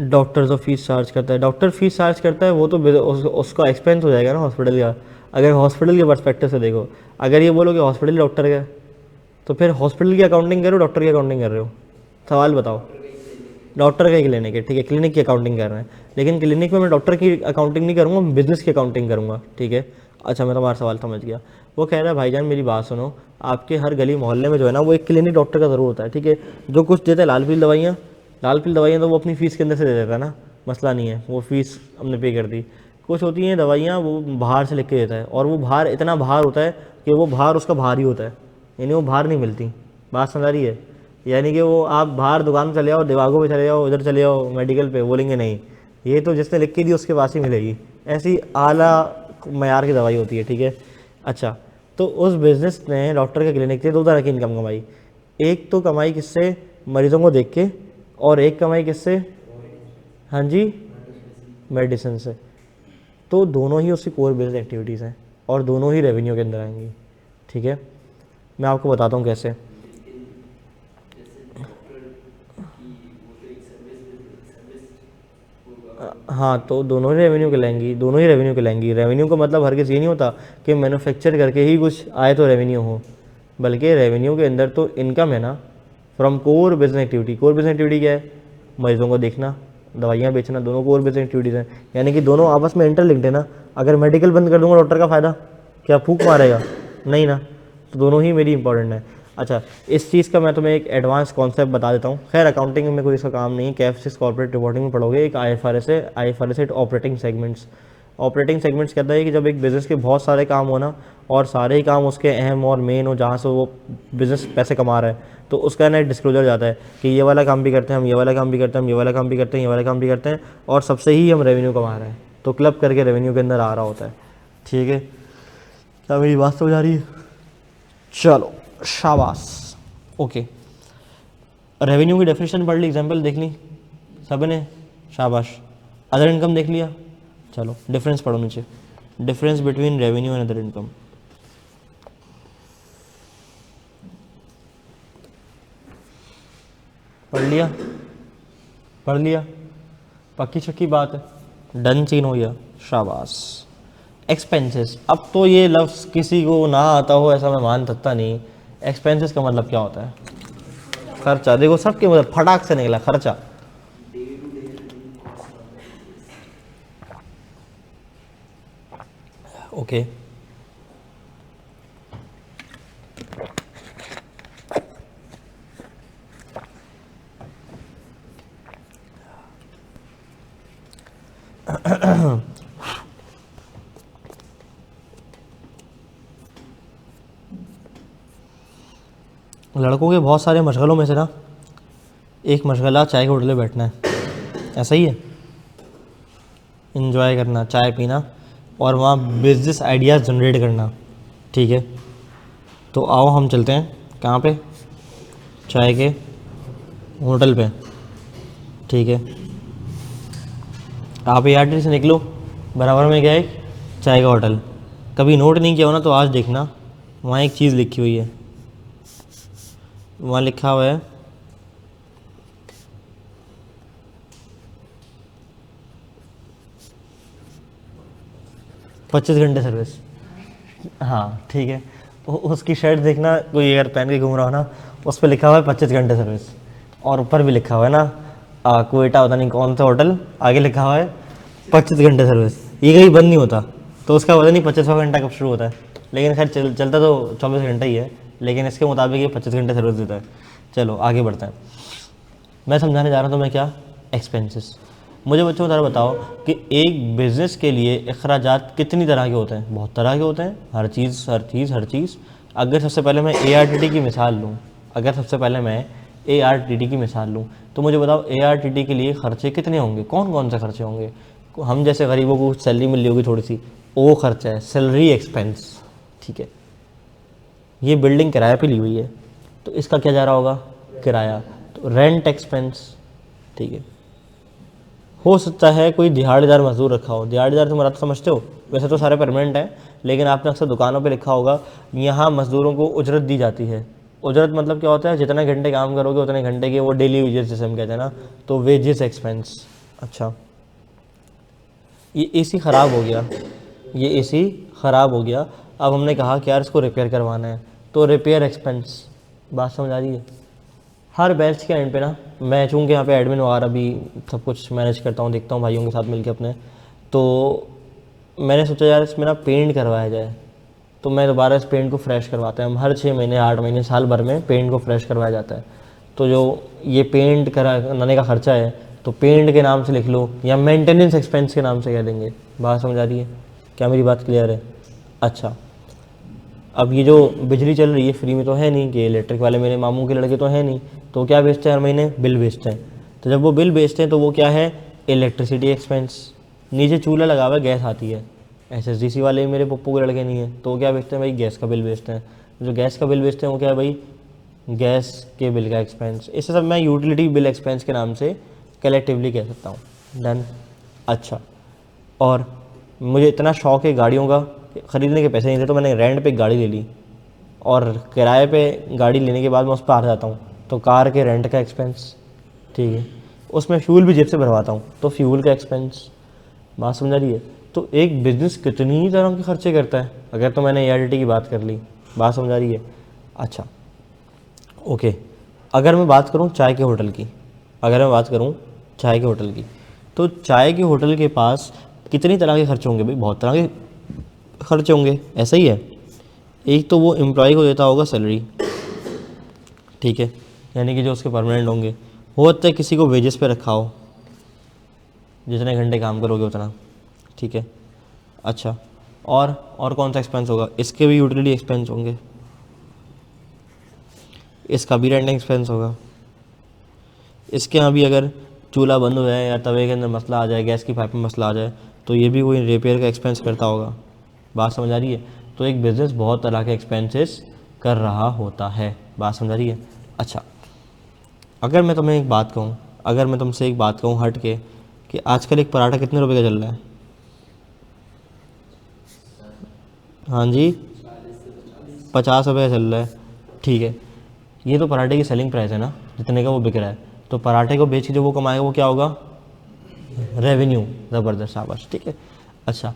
डॉक्टर जो फीस चार्ज करता है। डॉक्टर फीस चार्ज करता है वो तो उसका एक्सपेंस हो जाएगा ना हॉस्पिटल का। अगर हॉस्पिटल के पर्सपेक्टिव से देखो, अगर ये बोलो कि हॉस्पिटल डॉक्टर का, तो फिर हॉस्पिटल की अकाउंटिंग कर रहे हो, डॉक्टर की अकाउंटिंग कर रहे हो? सवाल बताओ। डॉक्टर का ही क्लिनिक है, ठीक है, क्लिनिक की अकाउंटिंग कर रहे हैं, लेकिन क्लिनिक में मैं डॉक्टर की अकाउंटिंग नहीं करूँगा, बिजनेस की अकाउंटिंग करूँगा, ठीक है? अच्छा मैं तुम्हारा सवाल समझ गया। वो कह रहा है भाईजान मेरी बात सुनो, आपके हर गली मोहल्ले में जो है ना वो एक क्लिनिक डॉक्टर का ज़रूर होता है, ठीक है? जो कुछ देता है लाल पीली दवाइयाँ, लाल पीली दवाइयाँ तो वो अपनी फ़ीस के अंदर से दे देता है ना, मसला नहीं है, वो फ़ीस हमने पे कर दी। कुछ होती हैं दवाइयाँ वो बाहर से लिख के देता है, और वो बाहर इतना बाहर होता है कि वो बाहर उसका बाहर ही होता है, यानी वो बाहर नहीं मिलती। बात समझ आ रही है? यानी कि वो आप बाहर दुकान पे चले जाओ, दिवागों पे चले जाओ, इधर चले जाओ मेडिकल पे, बोलेंगे नहीं ये तो जिसने लिख के दी उसके पास ही मिलेगी। ऐसी आला मयार की दवाई होती है, ठीक है? अच्छा तो उस बिज़नेस ने डॉक्टर के क्लिनिक से दो तरह की इनकम कमाई। एक तो कमाई किससे? मरीजों को देख के, और एक कमाई किससे? हाँ जी, मेडिसिन से। तो दोनों ही उसकी कोर बिजनेस एक्टिविटीज़ हैं और दोनों ही रेवेन्यू के अंदर आएंगी, ठीक है? मैं आपको बताता हूँ कैसे। हाँ तो दोनों ही रेवेन्यू के लाएंगी, दोनों ही रेवेन्यू के लाएंगी। रेवेन्यू का मतलब हर किसी ये नहीं होता कि मैन्युफैक्चर करके ही कुछ आए तो रेवेन्यू हो, बल्कि रेवेन्यू के अंदर तो इनकम है ना from core business activity. Core business activity क्या है? मरीजों को देखना, दवाइयाँ बेचना, दोनों कोर बिजनेस एक्टिविटीज़ हैं, यानी कि दोनों आपस में इंटरलिंक्ड है ना। अगर मेडिकल बंद कर दूंगा डॉक्टर का फ़ायदा क्या फूक मारेगा? नहीं ना, तो दोनों ही मेरी इंपॉर्टेंट है। अच्छा इस चीज़ का मैं तुम्हें एक एडवांस कॉन्सेप्ट बता देता हूँ। खैर अकाउंटिंग में कोई इसका काम नहीं है, कैफ 6 कॉर्पोरेट रिपोर्टिंग में पढ़ोगे। एक IFRS है, IFRS 8 operating segments. Operating segments कहता है कि जब एक बिज़नेस के बहुत सारे काम हो ना, और सारे ही काम उसके अहम और मेन हो, जहाँ से वो बिज़नेस पैसे कमा रहा है, तो उसका ना डिस्क्लोजर जाता है कि ये वाला काम भी करते हैं हम, ये वाला काम भी करते हैं हम, ये वाला काम भी करते हैं, ये वाला काम भी करते हैं, और सबसे ही हम रेवेन्यू कमा रहे हैं, तो क्लब करके रेवेन्यू के अंदर आ रहा होता है, ठीक है? क्या मेरी बात समझ आ रही है? चलो शाबाश। ओके रेवेन्यू की डेफिनेशन पढ़ ली, एग्जाम्पल देख ली सब ने, शाबाश। अदर इनकम देख लिया, चलो डिफरेंस पढ़ो नीचे, difference between revenue and other income. पढ़ लिया? पढ़ लिया? पक्की शक्की बात है, डन सीन हो गया, शाबाश। एक्सपेंसेस, अब तो ये लफ्ज़ किसी को ना आता हो ऐसा मैं मान सकता नहीं। एक्सपेंसेस का मतलब क्या होता है? खर्चा। देखो सबके मतलब फटाक से निकला खर्चा। ओके। लड़कों के बहुत सारे मशगलों में से ना एक मशगला चाय के होटल में बैठना है, ऐसा ही है, इन्जॉय करना, चाय पीना और वहाँ बिजनेस आइडियाज़ जनरेट करना। ठीक है, तो आओ हम चलते हैं कहाँ पे, चाय के होटल पे। ठीक है, आप ART से निकलो, बराबर में क्या है, एक चाय का होटल। कभी नोट नहीं किया हो ना तो आज देखना, वहाँ एक चीज़ लिखी हुई है, वहाँ लिखा हुआ है 25 घंटे सर्विस। हाँ ठीक है, उसकी शर्ट देखना, कोई अगर पहन के घूम रहा हो ना, उस पर लिखा हुआ है 25 घंटे सर्विस, और ऊपर भी लिखा हुआ है ना कोयटा पता नहीं कौन सा होटल, आगे लिखा हुआ है 25 घंटे सर्विस। ये कहीं बंद नहीं होता, तो उसका पता नहीं 25वां घंटा कब शुरू होता है, लेकिन खैर चलता तो 24 घंटा ही है, लेकिन इसके मुताबिक ये 25 घंटे सर्विस देता है। चलो आगे बढ़ते हैं, मैं समझाने जा रहा हूँ तुम्हें क्या, एक्सपेंसेस। मुझे बच्चों ज़रा बताओ कि एक बिज़नेस के लिए अखराजात कितनी तरह के होते हैं? बहुत तरह के होते हैं, हर चीज़। अगर सबसे पहले मैं ARTT की मिसाल लूँ, तो मुझे बताओ ARTT के लिए ख़र्चे कितने होंगे, कौन कौन से खर्चे होंगे? हम जैसे गरीबों को सैलरी मिल रही होगी थोड़ी सी, वो खर्चा है सैलरी एक्सपेंस। ठीक है, ये बिल्डिंग किराए पे ली हुई है, तो इसका क्या जा रहा होगा, किराया, तो रेंट एक्सपेंस। ठीक है, हो सकता है कोई दिहाड़ीदार मजदूर रखा हो, दिहाड़ीदार तुम तो समझते हो, वैसे तो सारे परमानेंट हैं, लेकिन आपने अक्सर दुकानों पे लिखा होगा यहाँ मजदूरों को उजरत दी जाती है। उजरत मतलब क्या होता है, जितने घंटे काम करोगे उतने घंटे के, वो डेली वेजेस जैसे हम कहते हैं ना, तो वेजेस एक्सपेंस। अच्छा, ये AC ख़राब हो गया, अब हमने कहा कि यार इसको रिपेयर करवाना है, तो रिपेयर एक्सपेंस। बात समझ आ रही है? हर बैच के एंड पे ना, मैं चूँकि यहाँ पे एडमिन वगैरह भी सब कुछ मैनेज करता हूँ, देखता हूँ भाइयों के साथ मिलके अपने, तो मैंने सोचा यार इसमें ना पेंट करवाया जाए, तो मैं दोबारा इस पेंट को फ्रेश करवाते हैं हम, हर 6 महीने 8 महीने साल भर में पेंट को फ्रेश करवाया जाता है। तो जो ये पेंट कराने का ख़र्चा है, तो पेंट के नाम से लिख लो या मेंटेनेंस एक्सपेंस के नाम से कह देंगे। बात समझ आ रही है? क्या मेरी बात क्लियर है? अच्छा, अब ये जो बिजली चल रही है फ्री में तो है नहीं, कि इलेक्ट्रिक वाले मेरे मामू के लड़के तो है नहीं, तो क्या बेचते हैं हर महीने, बिल बेचते हैं। तो जब वो बिल बेचते हैं तो वो क्या है, इलेक्ट्रिसिटी एक्सपेंस। नीचे चूल्हा लगा हुआ है, गैस आती है, SSDC वाले मेरे पप्पू के लड़के नहीं है, तो क्या बेचते हैं भाई, गैस का बिल बेचते हैं। जो गैस का बिल बेचते हैं वो क्या है भाई, गैस के बिल का एक्सपेंस। इसे सब मैं यूटिलिटी बिल एक्सपेंस के नाम से कलेक्टिवली कह सकता हूँ। डन। अच्छा, और मुझे इतना शौक़ है गाड़ियों का, ख़रीदने के पैसे नहीं थे तो मैंने रेंट पे गाड़ी ले ली, और किराए पे गाड़ी लेने के बाद मैं उस पर आ जाता हूँ, तो कार के रेंट का एक्सपेंस। ठीक है, उसमें फ्यूल भी जेब से भरवाता हूँ, तो फ्यूल का एक्सपेंस। बात समझ रही है? तो एक बिज़नेस कितनी तरह के खर्चे करता है, अगर तो मैंने ARTT की बात कर ली। बात समझ आ रही है? अच्छा ओके, अगर मैं बात करूँ चाय के होटल की, तो चाय के होटल के पास कितनी तरह के खर्चे होंगे भाई? बहुत तरह के खर्चे होंगे, ऐसा ही है। एक तो वो एम्प्लॉय को देता होगा सैलरी, ठीक है, यानी कि जो उसके परमानेंट होंगे। हो सकता है किसी को वेजेस पे रखा हो, जितने घंटे काम करोगे उतना। ठीक है, अच्छा, और कौन सा एक्सपेंस होगा? इसके भी यूटिलिटी एक्सपेंस होंगे, इसका भी रेंट एक्सपेंस होगा। इसके यहाँ भी अगर चूल्हा बंद हो जाए या तवे के अंदर मसला आ जाए, गैस की पाइप में मसला आ जाए, तो ये भी कोई रिपेयर का एक्सपेंस करता होगा। बात समझ आ रही है? तो एक बिज़नेस बहुत तरह के एक्सपेंसेस कर रहा होता है। बात समझ आ रही है? अच्छा, अगर मैं तुमसे एक बात कहूँ हट के, कि आजकल एक पराठा कितने रुपए का चल रहा है? हाँ जी, 50 रुपये का चल रहा है। ठीक है, ये तो पराठे की सेलिंग प्राइस है ना, जितने का वो बिक रहा है। तो पराठे को बेच के जो वो कमाएगा वो क्या होगा? रेवेन्यू। ज़बरदस्त, शाबाश। ठीक है, अच्छा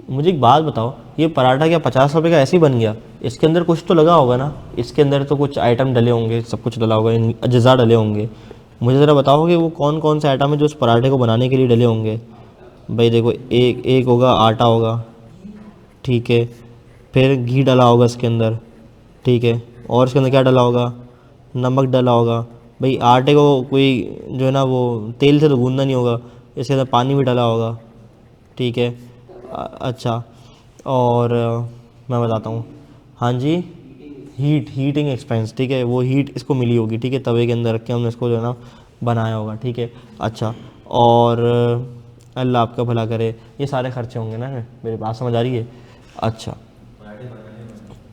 मुझे एक बात बताओ, ये पराठा क्या 50 रुपये का ऐसे ही बन गया? इसके अंदर कुछ तो लगा होगा ना, इसके अंदर तो कुछ आइटम डले होंगे, सब कुछ डला होगा, अज्जा डले होंगे। मुझे ज़रा बताओ कि वो कौन कौन से आइटम है जो उस पराठे को बनाने के लिए डले होंगे? भाई देखो, एक होगा आटा होगा, ठीक है, फिर घी डाला होगा इसके अंदर, ठीक है, और इसके अंदर क्या डाला होगा, नमक डाला होगा। भाई आटे को कोई जो है ना वो तेल से तो गूंदना नहीं होगा, इसके अंदर पानी भी डाला होगा, ठीक है। अच्छा, और मैं बताता हूँ, हाँ जी, हीटिंग एक्सपेंस, ठीक है, वो हीट इसको मिली होगी, ठीक है, तवे के अंदर रख के हमने इसको जो है ना बनाया होगा, ठीक है। अच्छा, और अल्लाह आपका भला करे, ये सारे खर्चे होंगे ना, मेरी बात समझ आ रही है। अच्छा,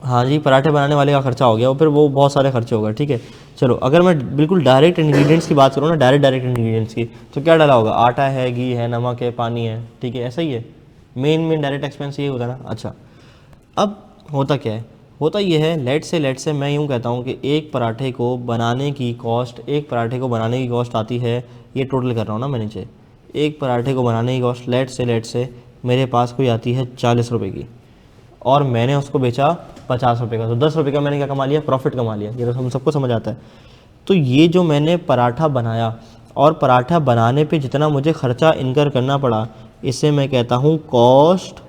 हाँ जी, पराठे बनाने वाले का खर्चा हो गया, और फिर वो बहुत सारे खर्चे हो गए, ठीक है। चलो, अगर मैं बिल्कुल डायरेक्ट इंग्रेडिएंट्स की बात करूँ ना, डायरेक्ट इंग्रेडिएंट्स की, तो क्या डाला होगा, आटा है, घी है, नमक है, पानी है, ठीक है, ऐसा ही है। मेन डायरेक्ट एक्सपेंस ये होता है ना। अच्छा, अब होता क्या है, होता ये है, लेट से मैं यूँ कहता हूँ कि एक पराठे को बनाने की कॉस्ट आती है, ये टोटल कर रहा हूँ ना मैं नीचे, एक पराठे को बनाने की कॉस्ट लेट से मेरे पास कोई आती है 40 रुपये की, और मैंने उसको बेचा 50 रुपये का, तो 10 रुपये का मैंने क्या कमा लिया, प्रॉफिट कमा लिया। ये तो हम सबको समझ आता है। तो ये जो मैंने पराठा बनाया, और पराठा बनाने पे जितना मुझे खर्चा इनकर करना पड़ा, इसे मैं कहता हूँ कॉस्ट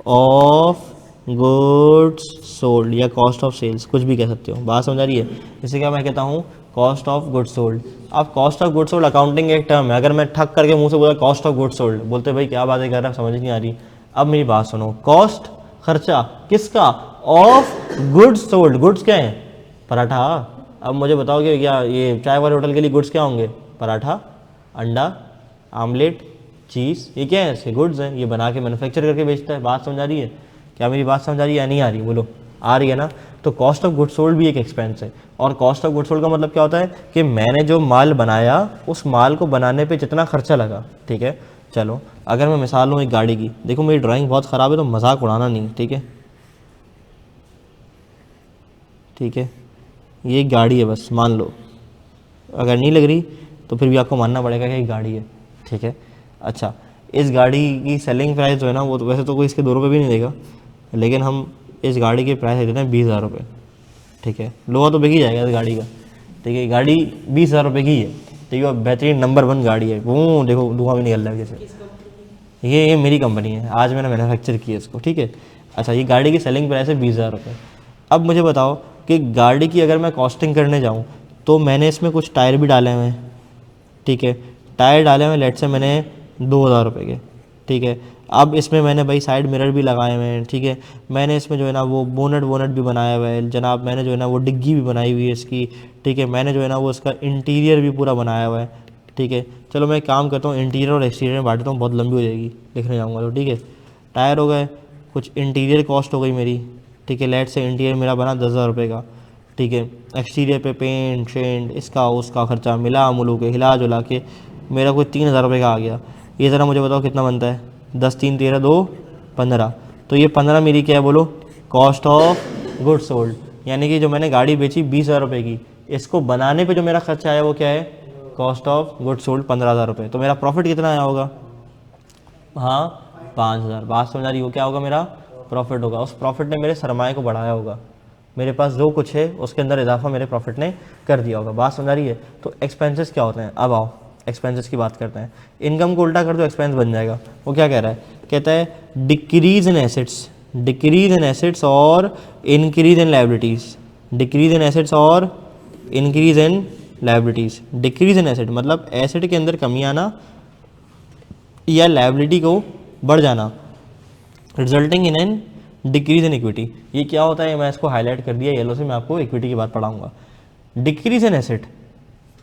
ऑफ गुड्स सोल्ड, या कॉस्ट ऑफ सेल्स, कुछ भी कह सकते हो, बात समझ आ रही है। इसे क्या मैं कहता हूँ, कॉस्ट ऑफ गुड्स सोल्ड। अब cost of goods sold accounting एक टर्म है, अगर मैं ठक करके मुंह से बोला कॉस्ट ऑफ गुड्स सोल्ड, बोलते भाई क्या बातें कर रहा है, समझ नहीं आ रही। अब मेरी बात सुनो, कॉस्ट खर्चा किसका, ऑफ गुड्स सोल्ड। गुड्स क्या है, पराठा। अब मुझे बताओ कि क्या ये चाय वाले होटल के लिए गुड्स क्या होंगे, पराठा, अंडा, आमलेट, चीज़, ये क्या है, इसके गुड्स हैं, ये बना के मैन्युफैक्चर करके बेचता है। बात समझ आ रही है, क्या मेरी बात समझ आ रही है या नहीं आ रही, बोलो, आ रही है ना। तो कॉस्ट ऑफ गुड्स सोल्ड भी एक एक्सपेंस है, और कॉस्ट ऑफ गुड्स सोल्ड का मतलब क्या होता है कि मैंने जो माल बनाया, उस माल को बनाने पे जितना खर्चा लगा, ठीक है। चलो, अगर मैं मिसाल लूँ एक गाड़ी की, देखो मेरी ड्राइंग बहुत ख़राब है तो मजाक उड़ाना नहीं, ठीक है, ठीक है, ये एक गाड़ी है बस, मान लो, अगर नहीं लग रही तो फिर भी आपको मानना पड़ेगा कि एक गाड़ी है, ठीक है। अच्छा, इस गाड़ी की सेलिंग प्राइस जो है ना, वो तो वैसे तो कोई इसके 2 रुपये भी नहीं देगा, लेकिन हम इस गाड़ी के प्राइस देते हैं 20,000 रुपये, ठीक है। लोहा तो बिक ही जाएगा इस गाड़ी का, ठीक है, गाड़ी 20,000 रुपये की है, ठीक है, बेहतरीन नंबर 1 गाड़ी है, वो देखो धुआं भी निकल रहा है जैसे, ये मेरी कंपनी है, आज मैंने मैन्युफैक्चर की है इसको, ठीक है। अच्छा, ये गाड़ी की सेलिंग प्राइस है 20,000 रुपये। अब मुझे बताओ कि गाड़ी की अगर मैं कॉस्टिंग करने जाऊँ, तो मैंने इसमें कुछ टायर भी डाले हुए हैं, ठीक है, टायर डाले हुए लेट से मैंने 2,000 रुपये के, ठीक है। अब इसमें मैंने भाई साइड मिरर भी लगाए हुए हैं, ठीक है, मैंने इसमें जो है ना वो बोनट भी बनाया हुआ है जनाब, मैंने जो है ना वो डिग्गी भी बनाई हुई है इसकी, ठीक है, मैंने जो है ना वो इसका इंटीरियर भी पूरा बनाया हुआ है, ठीक है। चलो मैं एक काम करता हूँ, इंटीरियर और एक्सटीरियर में बांटता हूँ, बहुत लंबी हो जाएगी लिखने जाऊँगा तो, ठीक है। टायर हो गए, कुछ इंटीरियर कॉस्ट हो गई मेरी, ठीक है, लेट से इंटीरियर मेरा बना 10,000 रुपये का, ठीक है। एक्सटीरियर पे पेंट शेंट इसका उसका खर्चा मिला मुलू के हिला जुला के मेरा कोई 3,000 रुपये का आ गया। ये ज़रा मुझे बताओ कितना बनता है, 10 3 13 2 15, तो ये 15 मेरी क्या है बोलो, कॉस्ट ऑफ गुड्स सोल्ड, यानी कि जो मैंने गाड़ी बेची 20,000 रुपये की, इसको बनाने पे जो मेरा खर्चा आया वो क्या है, कॉस्ट ऑफ गुड्स सोल्ड 15,000 रुपये। तो मेरा प्रॉफिट कितना आया होगा, हाँ 5,000। बात समझ आ रही हो, क्या होगा मेरा प्रॉफिट होगा, उस प्रॉफिट ने मेरे सरमाए को बढ़ाया होगा, मेरे पास जो कुछ है उसके अंदर इजाफा मेरे प्रॉफिट ने कर दिया होगा। बात समझ आ रही है। तो एक्सपेंसेस क्या होते हैं, अब आओ एक्सपेंसेस की बात करते हैं। इनकम को उल्टा कर दो एक्सपेंस बन जाएगा। वो क्या कह रहा है, कहता है डिक्रीज इन एसेट्स और increase in liabilities, decrease in assets और increase in liabilities. Decrease in asset मतलब एसेट के अंदर कमी आना या लायबिलिटी को बढ़ जाना, resulting in an decrease in equity. ये क्या होता है, मैं इसको हाईलाइट कर दिया येलो से, मैं आपको इक्विटी की बात पढ़ाऊंगा। डिक्रीज इन एसेट,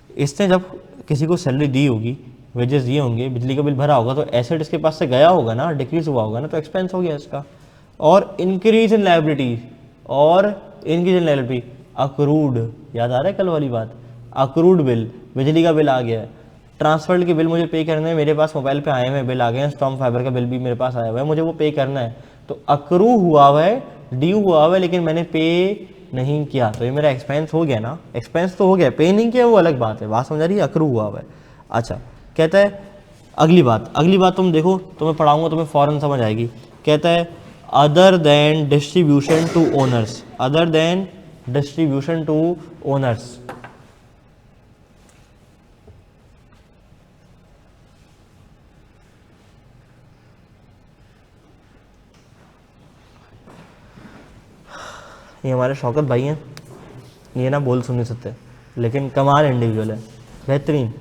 इसने जब किसी को सैलरी दी होगी, वेजेस दिए होंगे, बिजली का बिल भरा होगा, तो एसेट इसके पास से गया होगा ना, डिक्रीज हुआ होगा ना, तो एक्सपेंस हो गया इसका। और इंक्रीज इन लायबिलिटी, अक्रूड, याद आ रहा है कल वाली बात, अक्रूड बिल, बिजली का बिल आ गया है, ट्रांसफर के बिल मुझे पे करने हैं, मेरे पास मोबाइल पे आए हुए बिल आ गए हैं, स्टॉम फाइबर का बिल भी मेरे पास आया हुआ है, मुझे वो पे करना है, तो अक्रू हुआ हुआ है, ड्यू हुआ हुआ है, लेकिन मैंने पे नहीं किया, तो ये मेरा एक्सपेंस हो गया ना, एक्सपेंस तो हो गया, पे नहीं किया वो अलग बात है। बात समझ आ रही है, अक्रू हुआ हुआ है। अच्छा, कहता है अगली बात तुम देखो, तुम्हें पढ़ाऊंगा तुम्हें फ़ौरन समझ आएगी। कहता है other than distribution to owners, other than distribution to owners, ये हमारे शौकत भाई हैं, ये ना बोल सुन नहीं सकते लेकिन कमाल इंडिविजुअल है, बेहतरीन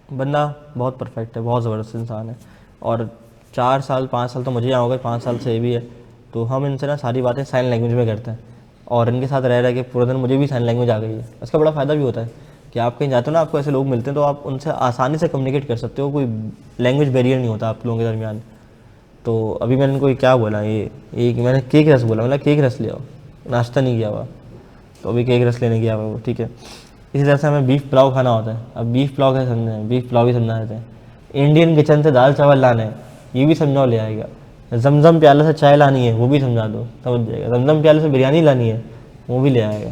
बंदा, बहुत परफेक्ट है, बहुत ज़बरदस्त इंसान है। और 4 साल 5 साल तो मुझे यहाँ हो गए, 5 साल से ये भी है, तो हम इनसे ना सारी बातें साइन लैंग्वेज में करते हैं और इनके साथ रह के पूरे दिन मुझे भी साइन लैंग्वेज आ गई है। इसका बड़ा फ़ायदा भी होता है कि आप कहीं जाते हो ना, आपको ऐसे लोग मिलते हैं तो आप उनसे आसानी से कम्युनिकेट कर सकते हो, कोई लैंग्वेज बैरियर नहीं होता आप लोगों के दरमियान। तो अभी मैंने इनको क्या बोला, ये कि मैंने केक रस बोला, मतलब केक रस लिया हो, नाश्ता नहीं किया हुआ, तो अभी केक रस लेने गया हुआ वो, ठीक है। इसी तरह से हमें बीफ पुलाव खाना होता है। अब बीफ पुलाव कैसे समझे हैं, बीफ पुलाव ही समझा देते हैं। इंडियन किचन से दाल चावल लाना है, ये भी समझाओ, ले आएगा। जमजम प्याले से चाय लानी है, वो भी समझा दो, समझ जाएगा। जमजम प्याले से बिरयानी लानी है, वो भी ले आएगा,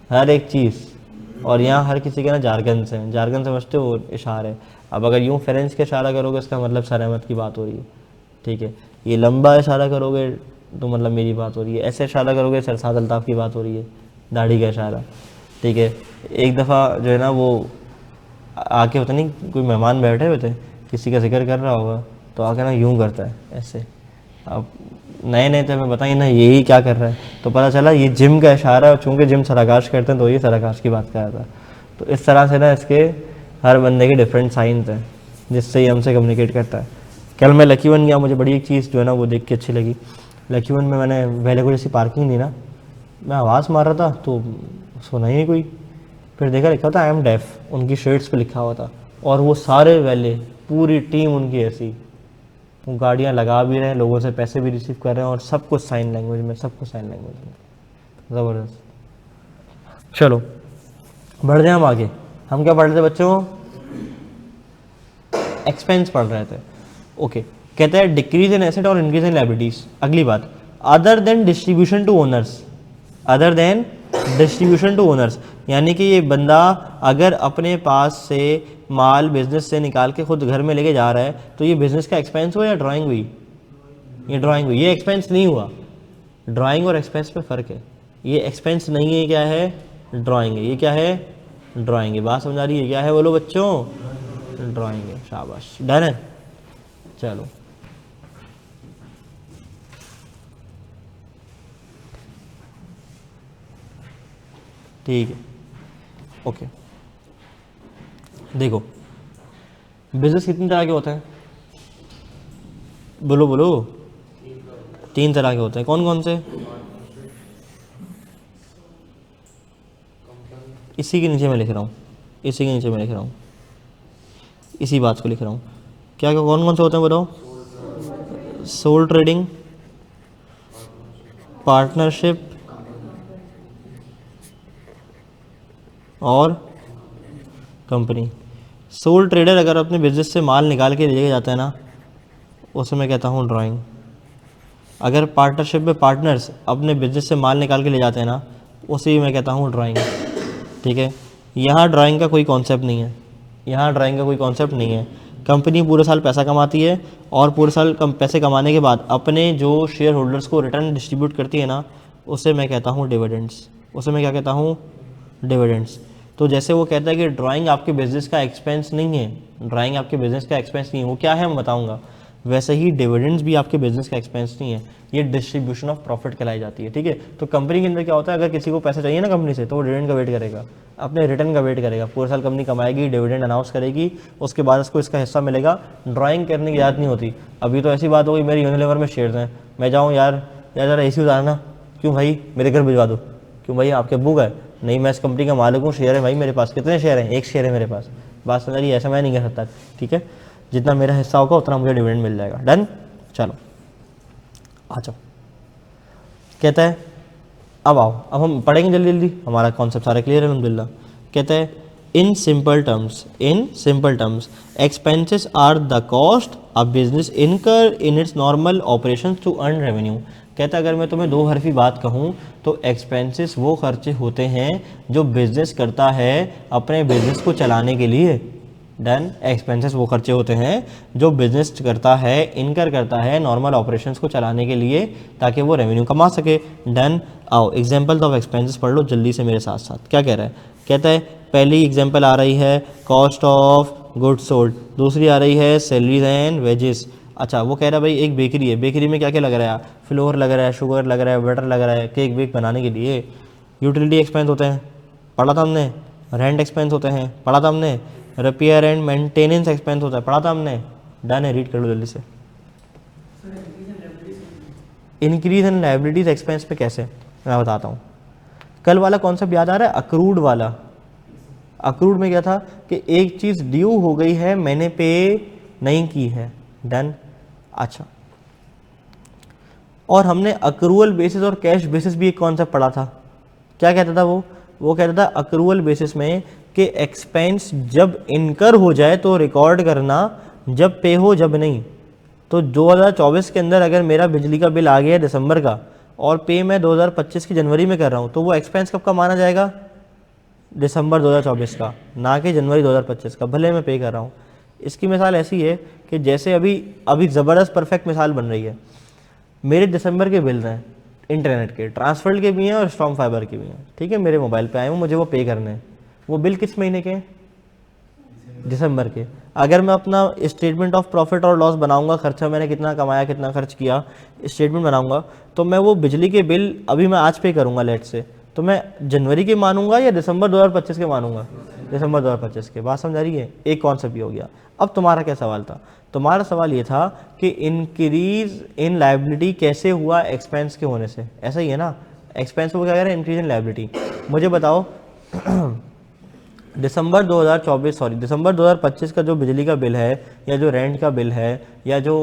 हर एक चीज़। और यहाँ हर किसी के ना जारगन से, जारगन समझते हो, इशारे। अब अगर यूँ फ्रेंच के इशारा करोगे इसका मतलब सर अहमद की बात हो रही है, ठीक है। ये लंबा इशारा करोगे तो मतलब मेरी बात हो रही है, ऐसे इशारा करोगे सरसाद अल्ताफ़ की बात हो रही है, दाढ़ी का इशारा, ठीक है। एक दफ़ा जो है ना वो आके, पता नहीं कोई मेहमान बैठे हुए थे, किसी का जिक्र कर रहा होगा, तो आके ना यूँ करता है ऐसे। अब नए नए थे, हमें बताइए ना यही क्या कर रहा है, तो पता चला ये जिम का इशारा है, चूँकि जिम सराकाश करते हैं तो ये सराकाश की बात कर रहा था। तो इस तरह से ना इसके हर बंदे के डिफरेंट साइंस हैं जिससे ये हमसे कम्युनिकेट करता है। कल मैं लकी वन गया, मुझे बड़ी एक चीज़ जो है ना वो देख के अच्छी लगी। लकी वन में मैंने पहले कोई जैसी पार्किंग दी ना, मैं आवाज़ मार रहा था तो सुना ही नहीं कोई, फिर देखा लिखा था आई एम डेफ, उनकी शर्ट्स पे लिखा हुआ था, और वो सारे वाले पूरी टीम उनकी ऐसी, वो गाड़ियाँ लगा भी रहे हैं, लोगों से पैसे भी रिसीव कर रहे हैं, और सब कुछ साइन लैंग्वेज में, सब कुछ साइन लैंग्वेज में, ज़बरदस्त। चलो बढ़ जाए हम आगे। हम क्या पढ़ रहे थे बच्चों, एक्सपेंस पढ़ रहे थे, ओके। कहते हैं डिक्रीज इन एसेट और इंक्रीज इन लायबिलिटीज। अगली बात, other than distribution to owners, other than distribution to owners, यानी कि ये बंदा अगर अपने पास से माल बिजनेस से निकाल के खुद घर में लेके जा रहा है तो ये बिजनेस का एक्सपेंस हुआ या ड्राइंग हुई, ये ड्राइंग हुई, ये एक्सपेंस नहीं हुआ। ड्राइंग और एक्सपेंस में फ़र्क है, ये एक्सपेंस नहीं है, क्या है, ड्राइंग है। ये क्या है, ड्राइंग है। बात समझ आ रही है, क्या है बोलो बच्चों, ड्राइंग है, शाबाश, डन है। चलो ठीक है, ओके। देखो बिजनेस कितनी तरह के होते हैं, बोलो बोलो, 3 तरह के होते हैं। कौन कौन से, इसी के नीचे मैं लिख रहा हूँ, इसी के नीचे मैं लिख रहा हूँ, इसी बात को लिख रहा हूँ। क्या क्या कौन कौन से होते हैं बताओ, सोल ट्रेडिंग, पार्टनरशिप और कंपनी। सोल ट्रेडर अगर अपने बिजनेस से माल निकाल के ले जाता है ना, उसे मैं कहता हूँ ड्राइंग। अगर पार्टनरशिप में पार्टनर्स अपने बिजनेस से माल निकाल के ले जाते हैं ना, उसे भी मैं कहता हूँ ड्राइंग, ठीक है। यहाँ ड्राइंग का कोई कॉन्सेप्ट नहीं है, यहाँ ड्राइंग का कोई कॉन्सेप्ट नहीं है। कंपनी पूरे साल पैसा कमाती है और पूरे साल पैसे कमाने के बाद अपने जो शेयर होल्डर्स को रिटर्न डिस्ट्रीब्यूट करती है ना, उसे मैं कहता हूँ डिविडेंड्स, उसे मैं क्या कहता हूँ, डिविडेंड्स। तो जैसे वो कहता है कि ड्राइंग आपके बिजनेस का एक्सपेंस नहीं है, ड्राइंग आपके बिजनेस का एक्सपेंस नहीं है, वो क्या है मैं बताऊंगा, वैसे ही डिविडेंड्स भी आपके बिजनेस का एक्सपेंस नहीं है, ये डिस्ट्रीब्यूशन ऑफ प्रॉफिट कहलाई जाती है, ठीक है। तो कंपनी के अंदर क्या होता है, अगर किसी को पैसा चाहिए ना कंपनी से, तो वो डिविडेंड का वेट करेगा, अपने रिटर्न का वेट करेगा। पूरे साल कंपनी कमाएगी, डिविडेंड अनाउंस करेगी, उसके बाद उसको इसका हिस्सा मिलेगा। ड्राइंग करने की ज़रूरत नहीं होती। अभी तो ऐसी बात हो गई, मेरी यूनिलीवर में शेयर्स हैं, मैं जाऊँ यार ज़रा AC उतारना, क्यों भाई मेरे घर भिजवा दो, क्यों भाई आपके अब्बू का है, नहीं मैं इस कंपनी का मालिक हूँ, शेयर है भाई मेरे पास। कितने शेयर हैं, 1 शेयर है मेरे पास। बात समझ रही है, ऐसा मैं नहीं कर सकता, ठीक है। जितना मेरा हिस्सा होगा उतना मुझे डिविडेंड मिल जाएगा, डन। चलो आ जाओ, कहता है अब आओ, अब हम पढ़ेंगे जल्दी जल्दी, हमारा कॉन्सेप्ट सारा क्लियर है अल्हम्दुलिल्लाह। कहता है in simple terms expenses are the cost a business incur in its normal operation to earn revenue. कहता है अगर मैं तुम्हें 2 हरफी बात कहूँ तो एक्सपेंसेस वो खर्चे होते हैं जो बिजनेस करता है अपने बिजनेस को चलाने के लिए, डन। एक्सपेंसेस वो खर्चे होते हैं जो बिजनेस करता है, इनकर करता है नॉर्मल ऑपरेशंस को चलाने के लिए ताकि वो रेवेन्यू कमा सके, डन। आओ एग्जांपल्स ऑफ एक्सपेंसेस पढ़ लो जल्दी से मेरे साथ साथ। क्या कह रहा है, कहता है पहली एग्जांपल आ रही है कॉस्ट ऑफ गुड्स सोल्ड, दूसरी आ रही है सैलरीज एंड वेजेस, अच्छा वो कह रहा है भाई एक बेकरी है, बेकरी में क्या क्या लग रहा है, फ्लोर लग रहा है, शुगर लग रहा है, बटर लग रहा है, केक वेक बनाने के लिए। यूटिलिटी एक्सपेंस होते हैं, पढ़ा था हमने। रेंट एक्सपेंस होते हैं, पढ़ा था हमने। रिपेयर एंड मेंटेनेंस एक्सपेंस होता है, पढ़ा था हमने। डन है, रीड कर लो जल्दी से। इंक्रीज इन लाइबिलिटीज एक्सपेंस पे कैसे, मैं बताता हूँ। कल वाला कॉन्सेप्ट याद आ रहा है, अक्रूड वाला। अक्रूड में क्या था कि एक चीज़ ड्यू हो गई है, मैंने पे नहीं की है। डन। अच्छा, और हमने अक्रूवल बेसिस और कैश बेसिस भी एक कॉन्सेप्ट पढ़ा था। क्या कहता था वो कहता था अक्रूवल बेसिस में कि एक्सपेंस जब इनकर हो जाए तो रिकॉर्ड करना, जब पे हो जब नहीं। तो 2024 के अंदर अगर मेरा बिजली का बिल आ गया है दिसंबर का और पे मैं 2025 की जनवरी में कर रहा हूँ, तो वो एक्सपेंस कब का माना जाएगा, दिसंबर 2024 का, ना कि जनवरी 2025 का, भले मैं पे कर रहा हूँ। इसकी मिसाल ऐसी है कि जैसे अभी ज़बरदस्त परफेक्ट मिसाल बन रही है। मेरे दिसंबर के बिल हैं इंटरनेट के, ट्रांसफर के भी हैं और स्टॉर्म फाइबर के भी हैं, ठीक है, मेरे मोबाइल पे आए हुए, मुझे वो पे करने हैं। वो बिल किस महीने के हैं, दिसंबर के। अगर मैं अपना स्टेटमेंट ऑफ प्रॉफिट और लॉस बनाऊंगा, खर्चा मैंने कितना कमाया कितना खर्च किया, स्टेटमेंट बनाऊंगा, तो मैं वो बिजली के बिल अभी मैं आज पे करूंगा लेट से, तो मैं जनवरी के मानूंगा या दिसंबर 2025 के मानूंगा, दिसंबर 2025 के। बात समझ आ रही है, एक कॉन्सेप्ट ही हो गया। अब तुम्हारा क्या सवाल था, तुम्हारा सवाल ये था कि इंक्रीज इन लायबिलिटी कैसे हुआ एक्सपेंस के होने से, ऐसा ही है ना। एक्सपेंस को क्या कह रहे हैं, इंक्रीज इन लायबिलिटी। मुझे बताओ दिसंबर 2025 का जो बिजली का बिल है या जो रेंट का बिल है या जो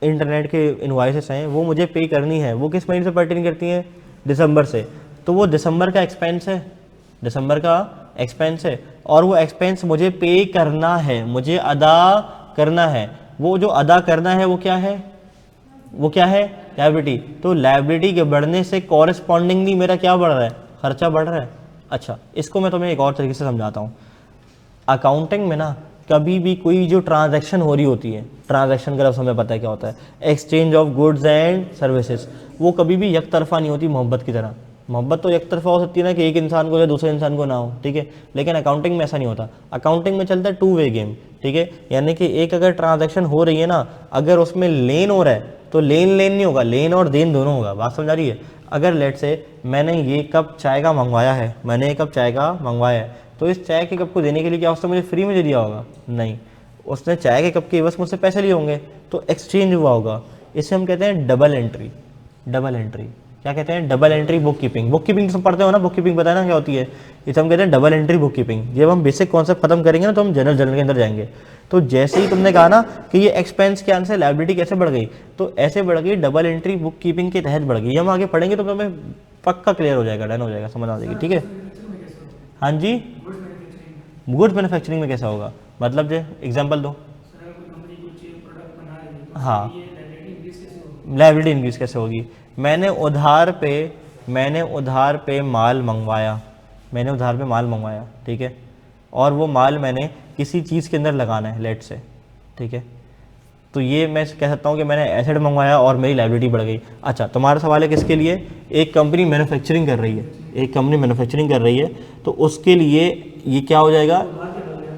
इंटरनेट के इनवॉइसेस हैं, वो मुझे पे करनी है, वो किस महीने से पर्टेन करती हैं, दिसंबर से। तो वो दिसंबर का एक्सपेंस है, दिसंबर का एक्सपेंस है, और वो एक्सपेंस मुझे पे करना है, मुझे अदा करना है। वो जो अदा करना है वो क्या है, वो क्या है, लायबिलिटी। तो लायबिलिटी के बढ़ने से कॉरेस्पॉन्डिंगली मेरा क्या बढ़ रहा है, खर्चा बढ़ रहा है। अच्छा, इसको मैं तुम्हें एक और तरीके से समझाता हूँ। अकाउंटिंग में ना कभी भी कोई जो ट्रांजैक्शन हो रही होती है, ट्रांजैक्शन का लफ्ज़ हमें पता है क्या होता है, exchange of goods and services, वो कभी भी एक तरफा नहीं होती मोहब्बत की तरह। मोहब्बत तो एक तरफा हो सकती है ना, कि एक इंसान को या दूसरे इंसान को ना हो, ठीक है, लेकिन अकाउंटिंग में ऐसा नहीं होता। अकाउंटिंग में चलता है टू वे गेम, ठीक है, यानी कि एक अगर ट्रांजैक्शन हो रही है ना, अगर उसमें लेन हो रहा है तो लेन नहीं होगा, लेन और देन दोनों होगा। बात समझ आ रही है। अगर लेट से मैंने ये कप चाय का मंगवाया है, मैंने ये कप चाय का मंगवाया है, तो इस चाय के कप को देने के लिए क्या उसने मुझे फ्री में दे दिया होगा, नहीं, उसने चाय के कप के बस मुझसे पैसे लिए होंगे, तो एक्सचेंज हुआ होगा। इसे हम कहते हैं डबल एंट्री। डबल एंट्री क्या कहते हैं, double entry book keeping. Book keeping सब पढ़ते हो ना, बुक कीपिंग पता है ना क्या होती है, इसे हम कहते हैं डबल एंट्री बुक कीपिंग। जब हम बेसिक कॉन्सेप्ट खत्म करेंगे ना, तो हम जनरल के अंदर जाएंगे। तो जैसे ही तुमने कहा ना कि ये एक्सपेंस के आंसर लायबिलिटी कैसे बढ़ गई, तो ऐसे बढ़ गई डबल एंट्री बुक कीपिंग के तहत बढ़ गई। हम आगे पढ़ेंगे तो तुम्हें पक्का क्लियर हो जाएगा, डन हो जाएगा, समझ आ जाएगी, ठीक है। हाँ जी, गुड्स मैन्युफैक्चरिंग में कैसा होगा, मतलब जो एग्जाम्पल दो। हाँ, लायबिलिटी इंक्रीज कैसे होगी, मैंने उधार पे माल मंगवाया, मैंने उधार पे माल मंगवाया, ठीक है, और वो माल मैंने किसी चीज़ के अंदर लगाना है लेट से, ठीक है, तो ये मैं कह सकता हूँ कि मैंने एसेट मंगवाया और मेरी लायबिलिटी बढ़ गई। अच्छा, तुम्हारा सवाल है किसके लिए, एक कंपनी मैन्युफैक्चरिंग कर रही है, एक कंपनी मैन्युफैक्चरिंग कर रही है, तो उसके लिए ये क्या हो जाएगा,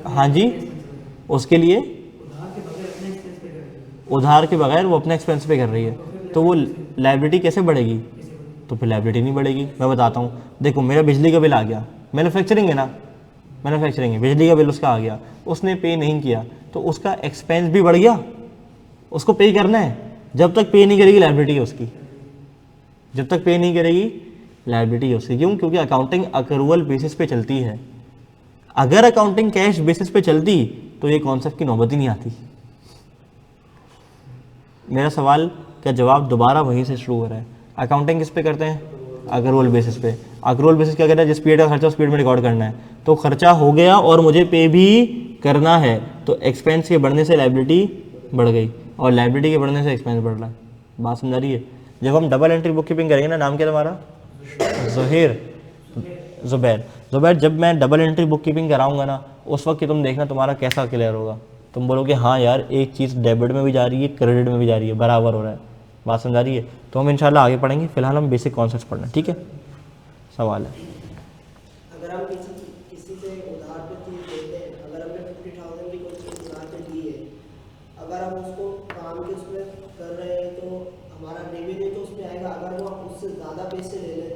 हाँ जी, उसके लिए उधार के बगैर वो अपने एक्सपेंस पे कर रही है, तो वो लायबिलिटी कैसे बढ़ेगी, तो फिर लायबिलिटी नहीं बढ़ेगी। मैं बताता हूँ, देखो मेरा बिजली का बिल आ गया, मैन्युफैक्चरिंग है ना, मैन्युफैक्चरिंग है, बिजली का बिल उसका आ गया, उसने पे नहीं किया, तो उसका एक्सपेंस भी बढ़ गया, उसको पे करना है, जब तक पे नहीं करेगी लायबिलिटी है उसकी, जब तक पे नहीं करेगी लायबिलिटी है उसकी। क्यों, क्योंकि अकाउंटिंग अक्रूवल बेसिस पे चलती है। अगर अकाउंटिंग कैश बेसिस पे चलती तो ये कॉन्सेप्ट की नौबत ही नहीं आती। मेरा सवाल का जवाब दोबारा वहीं से शुरू हो रहा है। अकाउंटिंग किस पे करते हैं, अक्रूवल बेसिस पे। अक्रूवल बेसिस क्या कहता है, जिस पीरियड का खर्चा उस पीरियड में रिकॉर्ड करना है, तो खर्चा हो गया और मुझे पे भी करना है, तो एक्सपेंस के बढ़ने से लायबिलिटी बढ़ गई और लायबिलिटी के बढ़ने से एक्सपेंस बढ़ रहा है। बात समझा रही है। जब हम डबल एंट्री बुक कीपिंग करेंगे ना, नाम क्या तुम्हारा, जुबैर, जब मैं डबल एंट्री बुक कीपिंग कराऊंगा ना, उस वक्त तुम देखना तुम्हारा कैसा क्लियर होगा। तुम बोलोगे हाँ यार, एक चीज़ डेबिट में भी जा रही है, क्रेडिट में भी जा रही है, बराबर हो रहा है। बात समझा रही है। तो हम इंशाल्लाह आगे पढ़ेंगे, फिलहाल हम बेसिक कॉन्सेप्ट्स पढ़ना, ठीक है। सवाल है, अगर हम किसी से उधार पे चीज लेते हैं, अगर हमने 50,000 की कोई चीज उधार पे ली है, अगर हम उसको काम के उसमें कर रहे हैं तो हमारा रेवेन्यू तो उसमें आएगा। अगर वो उससे ज़्यादा पैसे ले लें,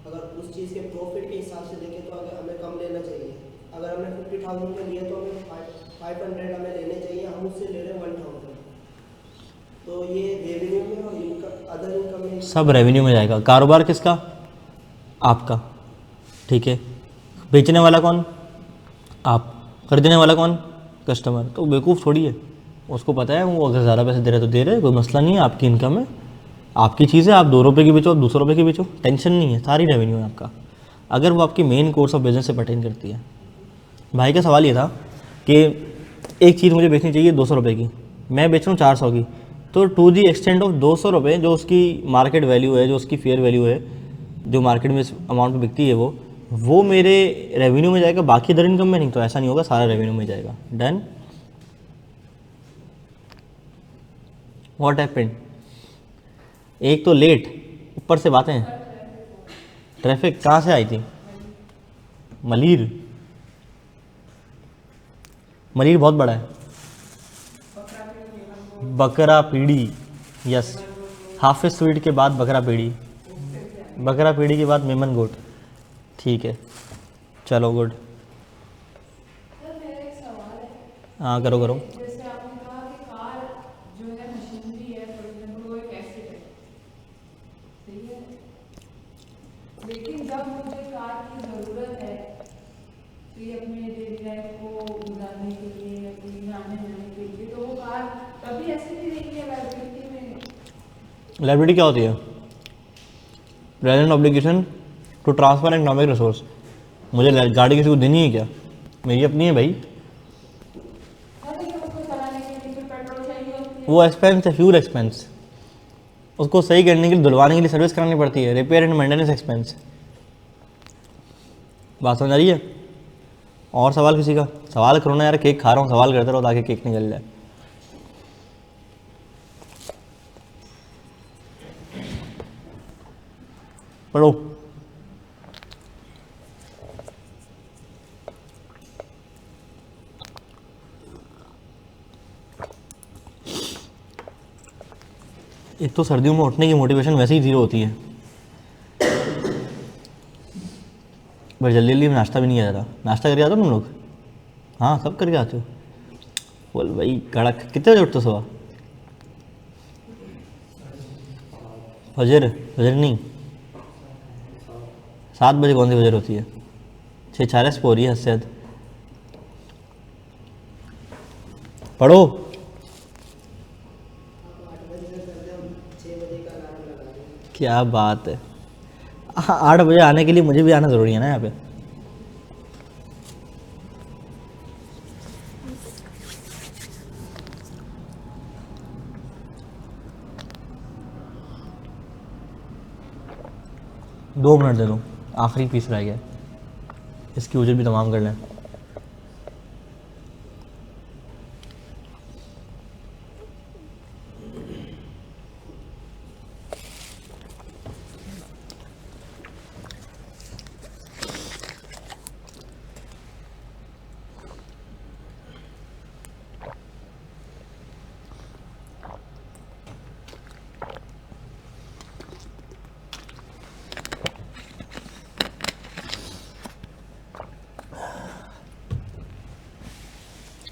अगर उस चीज़ के प्रॉफिट के हिसाब से देखें तो अगर हमें कम लेना चाहिए। अगर हमने 50,000 का लिया तो हमें 500 हमें लेने चाहिए, हम उससे ले रहे हैं 1,000। तो ये रेवेन्यू में और इनकम, अदर इनकम में सब रेवेन्यू में जाएगा। कारोबार किसका? आपका, ठीक है। बेचने वाला कौन? आप। खरीदने वाला कौन? कस्टमर। तो बेवकूफ़ थोड़ी है, उसको पता है वो अगर ज़्यादा पैसे दे रहे तो दे रहे, कोई मसला नहीं है। आपकी इनकम है, आपकी चीज़ है, आप 2 रुपये की बेचो, 200 रुपये की बेचो, टेंशन नहीं है, सारी रेवेन्यू है आपका, अगर वो आपकी मेन कोर्स ऑफ बिजनेस से पर्टेन करती है। भाई का सवाल ये था कि एक चीज़ मुझे बेचनी चाहिए 200 रुपये की, मैं बेच रहा हूँ 400 की, तो टू दी एक्सटेंड ऑफ 200 रुपये जो उसकी मार्केट वैल्यू है, जो उसकी फेयर वैल्यू है, जो मार्केट में इस अमाउंट पर बिकती है, वो मेरे रेवेन्यू में जाएगा, बाकी अदर इनकम में नहीं। तो ऐसा नहीं होगा, सारा रेवेन्यू में जाएगा। डन। What happened? एक तो लेट, ऊपर से बातें, ट्रैफिक कहाँ से आई थी? मलीर बहुत बड़ा है। बकरा पीढ़ी, यस। हाफिज स्वीट के बाद बकरा पीढ़ी, बकरा पीढ़ी के बाद मेमन गोट, ठीक है, चलो गुड। हाँ करो करो। जैसे आपने कहा कि कार जो है मशीनरी है, फॉर एग्जाम्पल वो एक एसेट है, सही है, लेकिन जब मुझे कार की ज़रूरत है तो ये अपने डेली लाइफ को गुजारने के लिए, अपनी आने जाने के लिए, तो वो कार कभी ऐसे नहीं रहेगी लायबिलिटी में। लायबिलिटी क्या होती है? Present obligation to transfer economic resource. मुझे गाड़ी किसी को देनी है क्या? मेरी अपनी है भाई। वो एक्सपेंस है, फ्यूल एक्सपेंस, उसको सही करने के लिए, धुलवाने के लिए सर्विस करानी पड़ती है, रिपेयर एंड मेंटेनेंस एक्सपेंस। बात समझ आ रही है? और सवाल किसी का? सवाल करो ना यार, केक खा रहा हूँ, सवाल करते रहो ताकि केक निकल जाए। पढ़ो। एक तो सर्दियों में उठने की मोटिवेशन वैसे ही जीरो होती है, बस जल्दी जल्दी में नाश्ता भी नहीं किया जाता। नाश्ता करके आते हो तुम लोग? हाँ सब करके आते हो। बोल भाई कड़क। कितने बजे उठते हो सुबह? फजर नहीं, 7 बजे कौन सी फजर होती है? 6:40 पे हो रही है हद। पढ़ो। 6 बजे का अलार्म लगा दें। क्या बात है। 8 बजे आने के लिए मुझे भी आना ज़रूरी है ना यहाँ पे। दो मिनट दे दो, आखिरी पीस रह गया, इसकी उजर भी तमाम कर लें।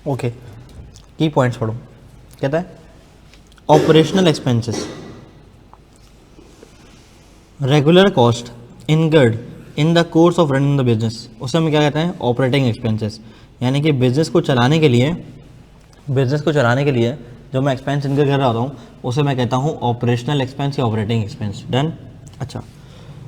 ओके, की पॉइंट्स पढ़ो। कहता है operational expenses, regular cost incurred in the course of running the business, उसे हम क्या कहते हैं? Operating expenses. यानी कि बिजनेस को चलाने के लिए जो मैं एक्सपेंस इनकर कर रहा हूँ उसे मैं कहता हूँ ऑपरेशनल एक्सपेंस या ऑपरेटिंग एक्सपेंस। डन। अच्छा,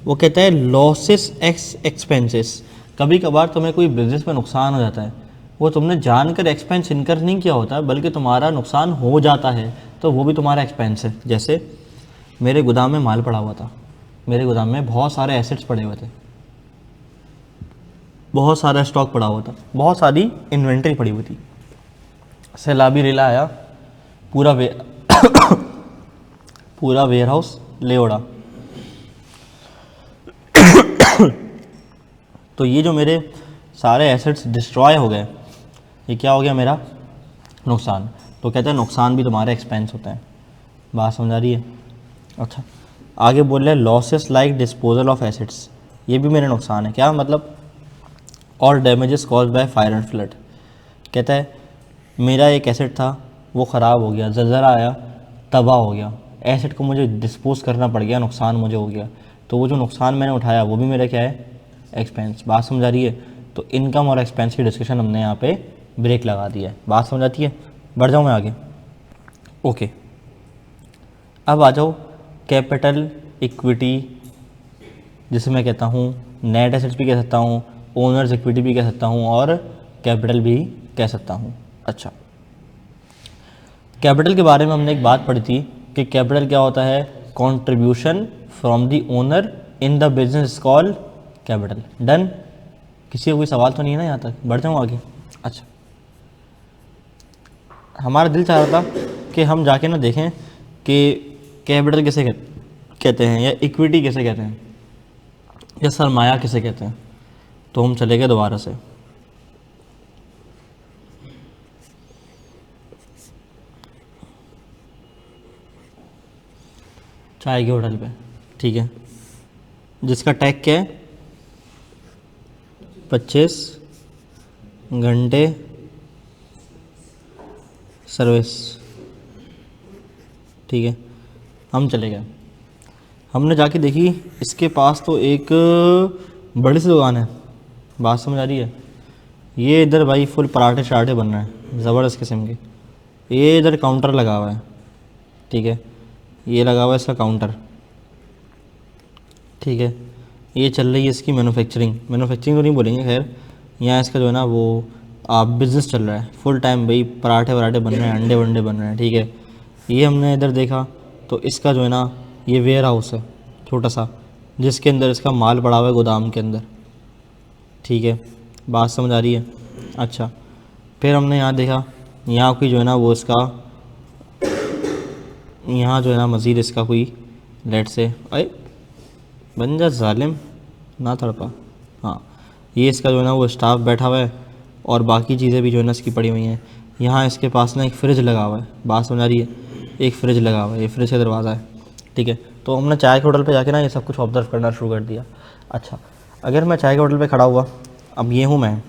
वो कहता है लॉसेस एक्सपेंसेस। कभी कभार तुम्हें कोई बिजनेस में नुकसान हो जाता है, वो तुमने जानकर एक्सपेंस इनकर नहीं किया होता बल्कि तुम्हारा नुकसान हो जाता है, तो वो भी तुम्हारा एक्सपेंस है। जैसे मेरे गोदाम में माल पड़ा हुआ था, मेरे गोदाम में बहुत सारे एसेट्स पड़े हुए थे, बहुत सारा स्टॉक पड़ा हुआ था, बहुत सारी इन्वेंट्री पड़ी हुई थी। सैलाबी रेला आया, पूरा वेयर हाउस ले उड़ा। तो ये जो मेरे सारे एसेट्स डिस्ट्रॉय हो गए, ये क्या हो गया? मेरा नुकसान। तो कहते हैं नुकसान भी तुम्हारे एक्सपेंस होते हैं। बात समझ आ रही है? अच्छा, आगे बोल रहे हैं losses like disposal of acids, ये भी मेरे नुकसान है। क्या मतलब? और damages cause by fire and flood. कहता है मेरा एक एसिड था, वो ख़राब हो गया, ज़लज़ला आया, तबाह हो गया, एसिड को मुझे डिस्पोज करना पड़ गया, नुकसान मुझे हो गया, तो वो जो नुकसान मैंने उठाया वो भी मेरा क्या है? एक्सपेंस। बात समझ आ रही है? तो इनकम और एक्सपेंस की डिस्कशन हमने यहाँ पे ब्रेक लगा दिया है। बात समझ आती है? बढ़ जाऊँ मैं आगे? ओके, अब आ जाओ कैपिटल इक्विटी, जिसे मैं कहता हूँ नेट एसेट्स भी कह सकता हूँ, ओनर्स इक्विटी भी कह सकता हूँ, और कैपिटल भी कह सकता हूँ। अच्छा, कैपिटल के बारे में हमने एक बात पढ़ी थी कि कैपिटल क्या होता है? Contribution from the owner in the business call capital. Done? किसी को कोई सवाल तो नहीं है ना यहाँ तक? बढ़ जाऊँ आगे? अच्छा, हमारा दिल चाह रहा था कि हम जाके ना देखें कि कैपिटल किसे कहते हैं, या इक्विटी किसे कहते हैं, या सरमाया किसे कहते हैं। तो हम चले गए दोबारा से चाय के होटल पे, ठीक है, जिसका टैग क्या है? 25 घंटे सर्विस, ठीक है। हम चले गए, हमने जाके देखी, इसके पास तो एक बड़ी सी दुकान है। बात समझ आ रही है? ये इधर भाई फुल पराठे शराठे बन रहे हैं ज़बरदस्त किस्म के। ये इधर काउंटर लगा हुआ है, ठीक है, ये लगा हुआ है इसका काउंटर, ठीक है। ये चल रही है इसकी मैन्युफैक्चरिंग तो नहीं बोलेंगे, खैर यहाँ इसका जो है ना वो बिज़नेस चल रहा है फुल टाइम भाई, पराठे वराठे बन रहे हैं, अंडे वंडे बन रहे हैं, ठीक है। ये हमने इधर देखा तो इसका जो है ना ये वेयर हाउस है छोटा सा, जिसके अंदर इसका माल पड़ा हुआ है गोदाम के अंदर, ठीक है। बात समझ आ रही है? अच्छा, फिर हमने यहाँ देखा, यहाँ की जो है ना वो इसका, यहाँ जो है ना मज़ीद इसका कोई लेट से, अरे बन जा जालिम ना तड़पा, हाँ, ये इसका जो है ना वो स्टाफ बैठा हुआ है, और बाकी चीज़ें भी जो है ना इसकी पड़ी हुई हैं। यहाँ इसके पास ना एक फ़्रिज लगा हुआ है। बात समझ आ रही है? एक फ़्रिज लगा हुआ है, ये फ्रिज का दरवाज़ा है, ठीक है। तो हमने चाय के होटल पे जाके ना ये सब कुछ ऑब्ज़र्व करना शुरू कर दिया। अच्छा, अगर मैं चाय के होटल पे खड़ा हुआ, अब ये हूँ मैं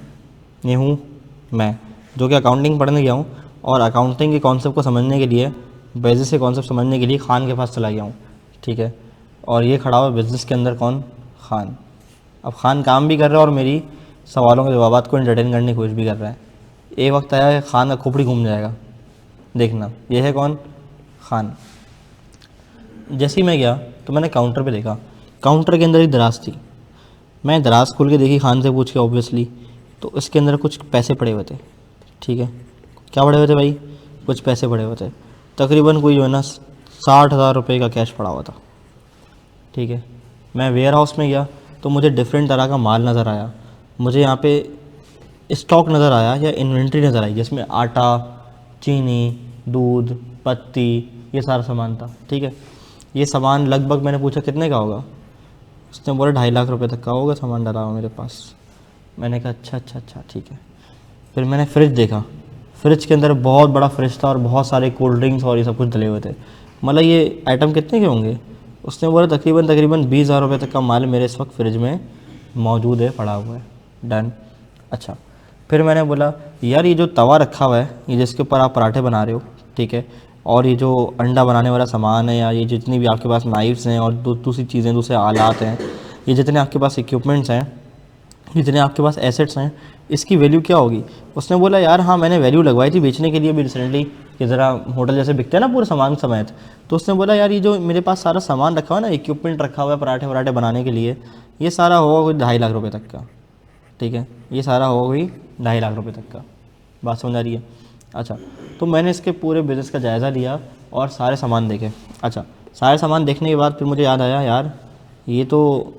जो कि अकाउंटिंग पढ़ने गया हूँ, और अकाउंटिंग के कॉन्सेप्ट को समझने के लिए, बिजनेस के कॉन्सेप्ट समझने के लिए खान के पास चला गया हूँ, ठीक है। और ये खड़ा हुआ बिज़नेस के अंदर कौन? खान। अब खान काम भी कर रहा है और मेरी सवालों के जवाबात को एंटरटेन करने की कोशिश भी कर रहा है। एक वक्त आया है खान का खोपड़ी घूम जाएगा, देखना। ये है कौन? खान। जैसे ही मैं गया तो मैंने काउंटर पे देखा, काउंटर के अंदर एक दराज थी। मैं दराज खोल के देखी खान से पूछ के ऑब्वियसली, तो इसके अंदर कुछ पैसे पड़े हुए थे, ठीक है। क्या पड़े हुए थे भाई? कुछ पैसे पड़े हुए थे, तकरीबन कोई जो है ना 60,000 रुपये का कैश पड़ा हुआ था, ठीक है। मैं वेयर हाउस में गया तो मुझे डिफरेंट तरह का माल नज़र आया, मुझे यहाँ पे स्टॉक नज़र आया या इन्वेंट्री नज़र आई, जिसमें आटा, चीनी, दूध, पत्ती, ये सारा सामान था, ठीक है। ये सामान लगभग मैंने पूछा कितने का होगा, उसने बोला 2.5 लाख रुपए तक का होगा सामान डाला हुआ मेरे पास। मैंने कहा अच्छा ठीक है। फिर मैंने फ्रिज देखा, फ्रिज के अंदर बहुत बड़ा फ्रिज था और बहुत सारे कोल्ड ड्रिंक्स और ये सब कुछ डले हुए थे। मतलब ये आइटम कितने के होंगे? उसने बोला तकरीबन 20,000 रुपये तक का माल मेरे इस वक्त फ्रिज में मौजूद है, पड़ा हुआ है। डन। अच्छा, फिर मैंने बोला यार ये जो तवा रखा हुआ है, ये जिसके ऊपर आप पराठे बना रहे हो, ठीक है, और ये जो अंडा बनाने वाला सामान है, या ये जितनी भी आपके पास नाइफ्स हैं और दूसरी चीज़ें, दूसरे आलात हैं, ये जितने आपके पास इक्विपमेंट्स हैं, जितने आपके पास एसेट्स हैं, इसकी वैल्यू क्या होगी? उसने बोला यार हाँ मैंने वैल्यू लगवाई थी बेचने के लिए भी रिसेंटली, कि ज़रा होटल जैसे बिकते हैं ना पूरे सामान समेत। तो उसने बोला यार ये जो मेरे पास सारा सामान रखा हुआ है ना, इक्विपमेंट रखा हुआ है पराठे वराठे बनाने के लिए, ये सारा होगा कोई 2.5 लाख रुपये तक का, ठीक है। ये सारा होगा कोई 2.5 लाख रुपये तक का। बात समझ आ रही है? अच्छा, तो मैंने इसके पूरे बिज़नेस का जायज़ा लिया और सारे सामान देखे। अच्छा, सारे सामान देखने के बाद फिर मुझे याद आया यार ये तो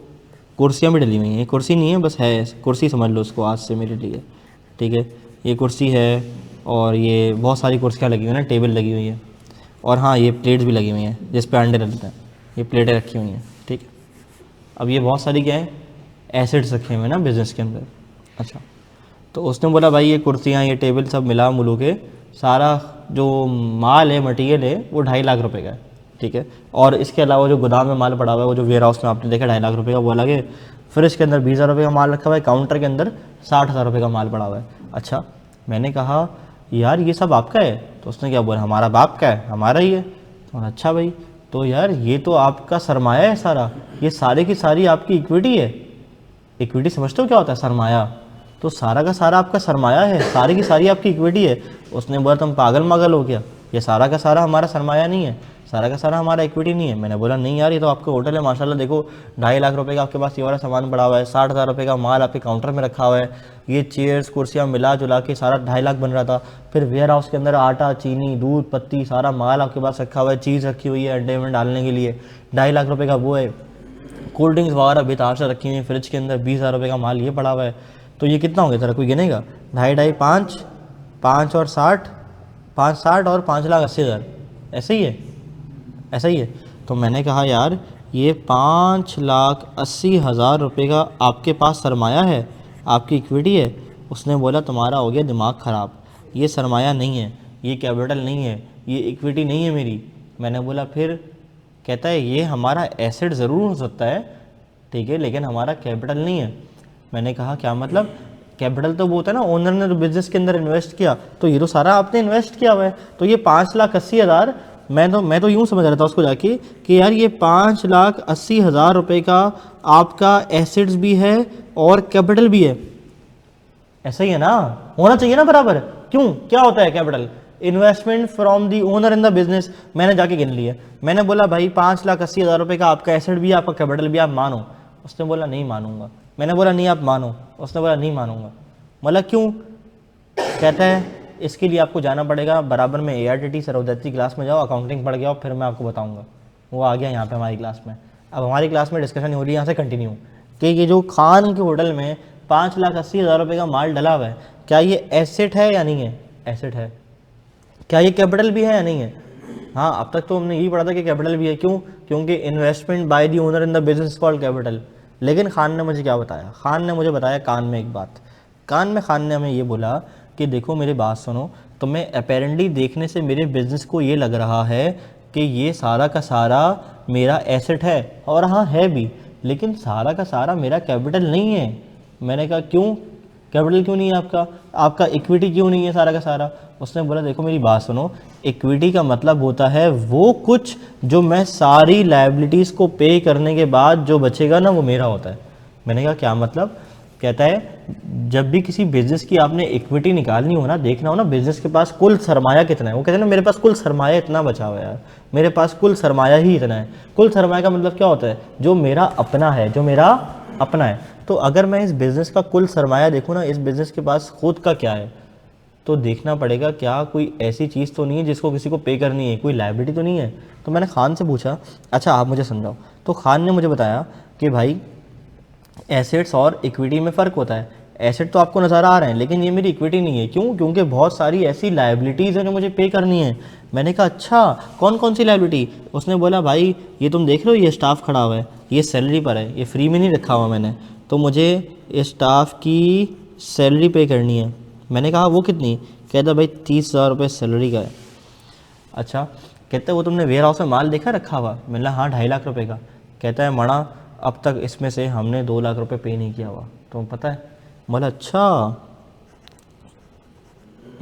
कुर्सियाँ भी डली हुई हैं। कुर्सी नहीं है, बस है कुर्सी, समझ लो उसको आज से मेरे लिए, ठीक है। ये कुर्सी है और ये बहुत सारी कुर्सियाँ लगी हुई हैं ना, टेबल लगी हुई है, और हाँ ये प्लेट्स भी लगी हुई हैं जिस पे अंडे डलते हैं, ये प्लेटें रखी हुई हैं, ठीक है। अब ये बहुत सारी क्या है, एसेट्स रखे हुए हैं ना बिज़नेस के अंदर। अच्छा, तो उसने बोला भाई ये कुर्सियाँ, ये टेबल सब मिला मुलू के सारा जो माल है, मटेरियल है, वो 2.5 लाख रुपए का है, ठीक है। और इसके अलावा जो गोदाम में माल पड़ा हुआ है, वो जो वेयर हाउस में आपने देखा 2.5 लाख रुपए का, वो अलग है। फ्रिज के अंदर 20,000 रुपये का माल रखा हुआ है, काउंटर के अंदर 60,000 रुपये का माल पड़ा हुआ है। अच्छा, मैंने कहा यार ये सब आपका है? तो उसने क्या बोला, हमारा बाप का है, हमारा ही है। और अच्छा भाई, तो यार ये तो आपका सरमाया है सारा, ये सारे की सारी आपकी इक्विटी है। इक्विटी समझते हो क्या होता है? सरमाया। तो सारा का सारा आपका सरमाया है, सारी की सारी आपकी इक्विटी है। उसने बोला तुम पागल मागल हो क्या, ये सारा का सारा हमारा सरमाया नहीं है, सारा का सारा हमारा इक्विटी नहीं है। मैंने बोला नहीं यार, ये तो आपका होटल है, माशाल्लाह देखो 2.5 लाख रुपए का आपके पास ये वाला सामान पड़ा हुआ है, 60,000 रुपये का माल आपके काउंटर में रखा हुआ है, ये चेयर्स कुर्सियाँ मिला जुला के सारा 2.5 लाख बन रहा था। फिर वेयर हाउस के अंदर आटा, चीनी, दूध, पत्ती, सारा माल आपके पास रखा हुआ है, चीज़ रखी हुई है अंडे में डालने के लिए, 2.5 लाख रुपये का वो है। कोल्ड ड्रिंक्स वगैरह बेतार से रखी हुई है फ्रिज के अंदर, 20,000 रुपये का माल ये पड़ा हुआ है। तो ये कितना हो गया जरा कोई गिनेगा? 2.5, 5, 5 और 60, 5,60 और 5,80,000, ऐसे ही है, ऐसा ही है। तो मैंने कहा यार ये 5,80,000 रुपये का आपके पास सरमाया है, आपकी इक्विटी है। उसने बोला तुम्हारा हो गया दिमाग ख़राब, ये सरमाया नहीं है, ये कैपिटल नहीं है, ये इक्विटी नहीं है मेरी। मैंने बोला फिर? कहता है ये हमारा एसेट ज़रूर हो सकता है, ठीक है, लेकिन हमारा कैपिटल नहीं है। मैंने कहा क्या मतलब? कैपिटल तो वो होता है ना, ओनर ने तो बिजनेस के अंदर इन्वेस्ट किया, तो ये तो सारा आपने इन्वेस्ट किया हुआ है। तो ये 5,80,000, मैं तो यूँ समझ रहा था उसको जाके कि यार ये 5,80,000 रुपये का आपका एसेट्स भी है और कैपिटल भी है। ऐसा ही है ना, होना चाहिए ना बराबर। क्यों, क्या होता है capital? Investment from the owner in the business. मैंने जाके गिन लिया, मैंने बोला भाई 5,80,000 रुपये का आपका एसेट भी है, आपका कैपिटल भी, आप मानो? उसने बोला नहीं मानूंगा। मैंने बोला नहीं आप मानो। उसने बोला नहीं मानूंगा। मतलब क्यों? कहता है इसके लिए आपको जाना पड़ेगा बराबर में ARTT सरौदैती क्लास में जाओ, अकाउंटिंग पढ़ के आओ, फिर मैं आपको बताऊंगा। वो आ गया यहाँ पे हमारी क्लास में। अब हमारी क्लास में डिस्कशन हो रही है यहाँ से कंटिन्यू कि ये जो खान के होटल में 5,80,000 रुपये का माल डला हुआ है, क्या ये एसेट है या नहीं है? एसेट है। क्या ये कैपिटल भी है या नहीं है? हाँ, अब तक तो हमने यही पढ़ा था कि कैपिटल भी है। क्यों? क्योंकि investment by the owner in the business called capital. लेकिन खान ने मुझे क्या बताया? खान ने मुझे बताया कान में एक बात। कान में खान ने हमें ये बोला कि देखो मेरी बात सुनो, तुम्हें अपेरेंटली देखने से मेरे बिजनेस को ये लग रहा है कि ये सारा का सारा मेरा एसेट है, और हाँ है भी, लेकिन सारा का सारा मेरा कैपिटल नहीं है। मैंने कहा क्यों? कैपिटल क्यों नहीं है आपका? आपका इक्विटी क्यों नहीं है सारा का सारा? उसने बोला देखो मेरी बात सुनो, इक्विटी का मतलब होता है वो कुछ जो मैं सारी लायबिलिटीज़ को पे करने के बाद जो बचेगा ना, वो मेरा होता है। मैंने कहा क्या मतलब? कहता है जब भी किसी बिजनेस की आपने इक्विटी निकालनी हो ना, देखना हो ना बिजनेस के पास कुल सरमाया कितना है। वो कहते हैं ना मेरे पास कुल सरमाया इतना बचा हुआ है यार, मेरे पास कुल सरमाया ही इतना है। कुल सरमाया का मतलब क्या होता है? जो मेरा अपना है, जो मेरा अपना है। तो अगर मैं इस बिज़नेस का कुल सरमाया देखूँ ना, इस बिज़नेस के पास खुद का क्या है, तो देखना पड़ेगा क्या कोई ऐसी चीज़ तो नहीं है जिसको किसी को पे करनी है, कोई लायबिलिटी तो नहीं है। तो मैंने खान से पूछा अच्छा आप मुझे समझाओ। तो खान ने मुझे बताया कि भाई एसेट्स और इक्विटी में फ़र्क होता है। एसेट तो आपको नज़र आ रहे हैं, लेकिन ये मेरी इक्विटी नहीं है। क्यों? क्योंकि बहुत सारी ऐसी लायबिलिटीज़ हैं जो मुझे पे करनी है। मैंने कहा अच्छा कौन कौन सी लायबिलिटी? उसने बोला भाई ये तुम देख रहे हो, ये स्टाफ खड़ा हुआ है, ये सैलरी पर है, ये फ्री में नहीं रखा हुआ मैंने, तो मुझे इस स्टाफ की सैलरी पे करनी है। मैंने कहा वो कितनी? कहता भाई 30,000 रुपये सैलरी का है। अच्छा, कहता है वो तुमने वेयर हाउस में माल देखा रखा हुआ? मैंने हाँ 2.5 लाख रुपये का। कहता है मणा अब तक इसमें से हमने 2 लाख रुपये पे नहीं किया हुआ, तुम्हें पता है? बोला अच्छा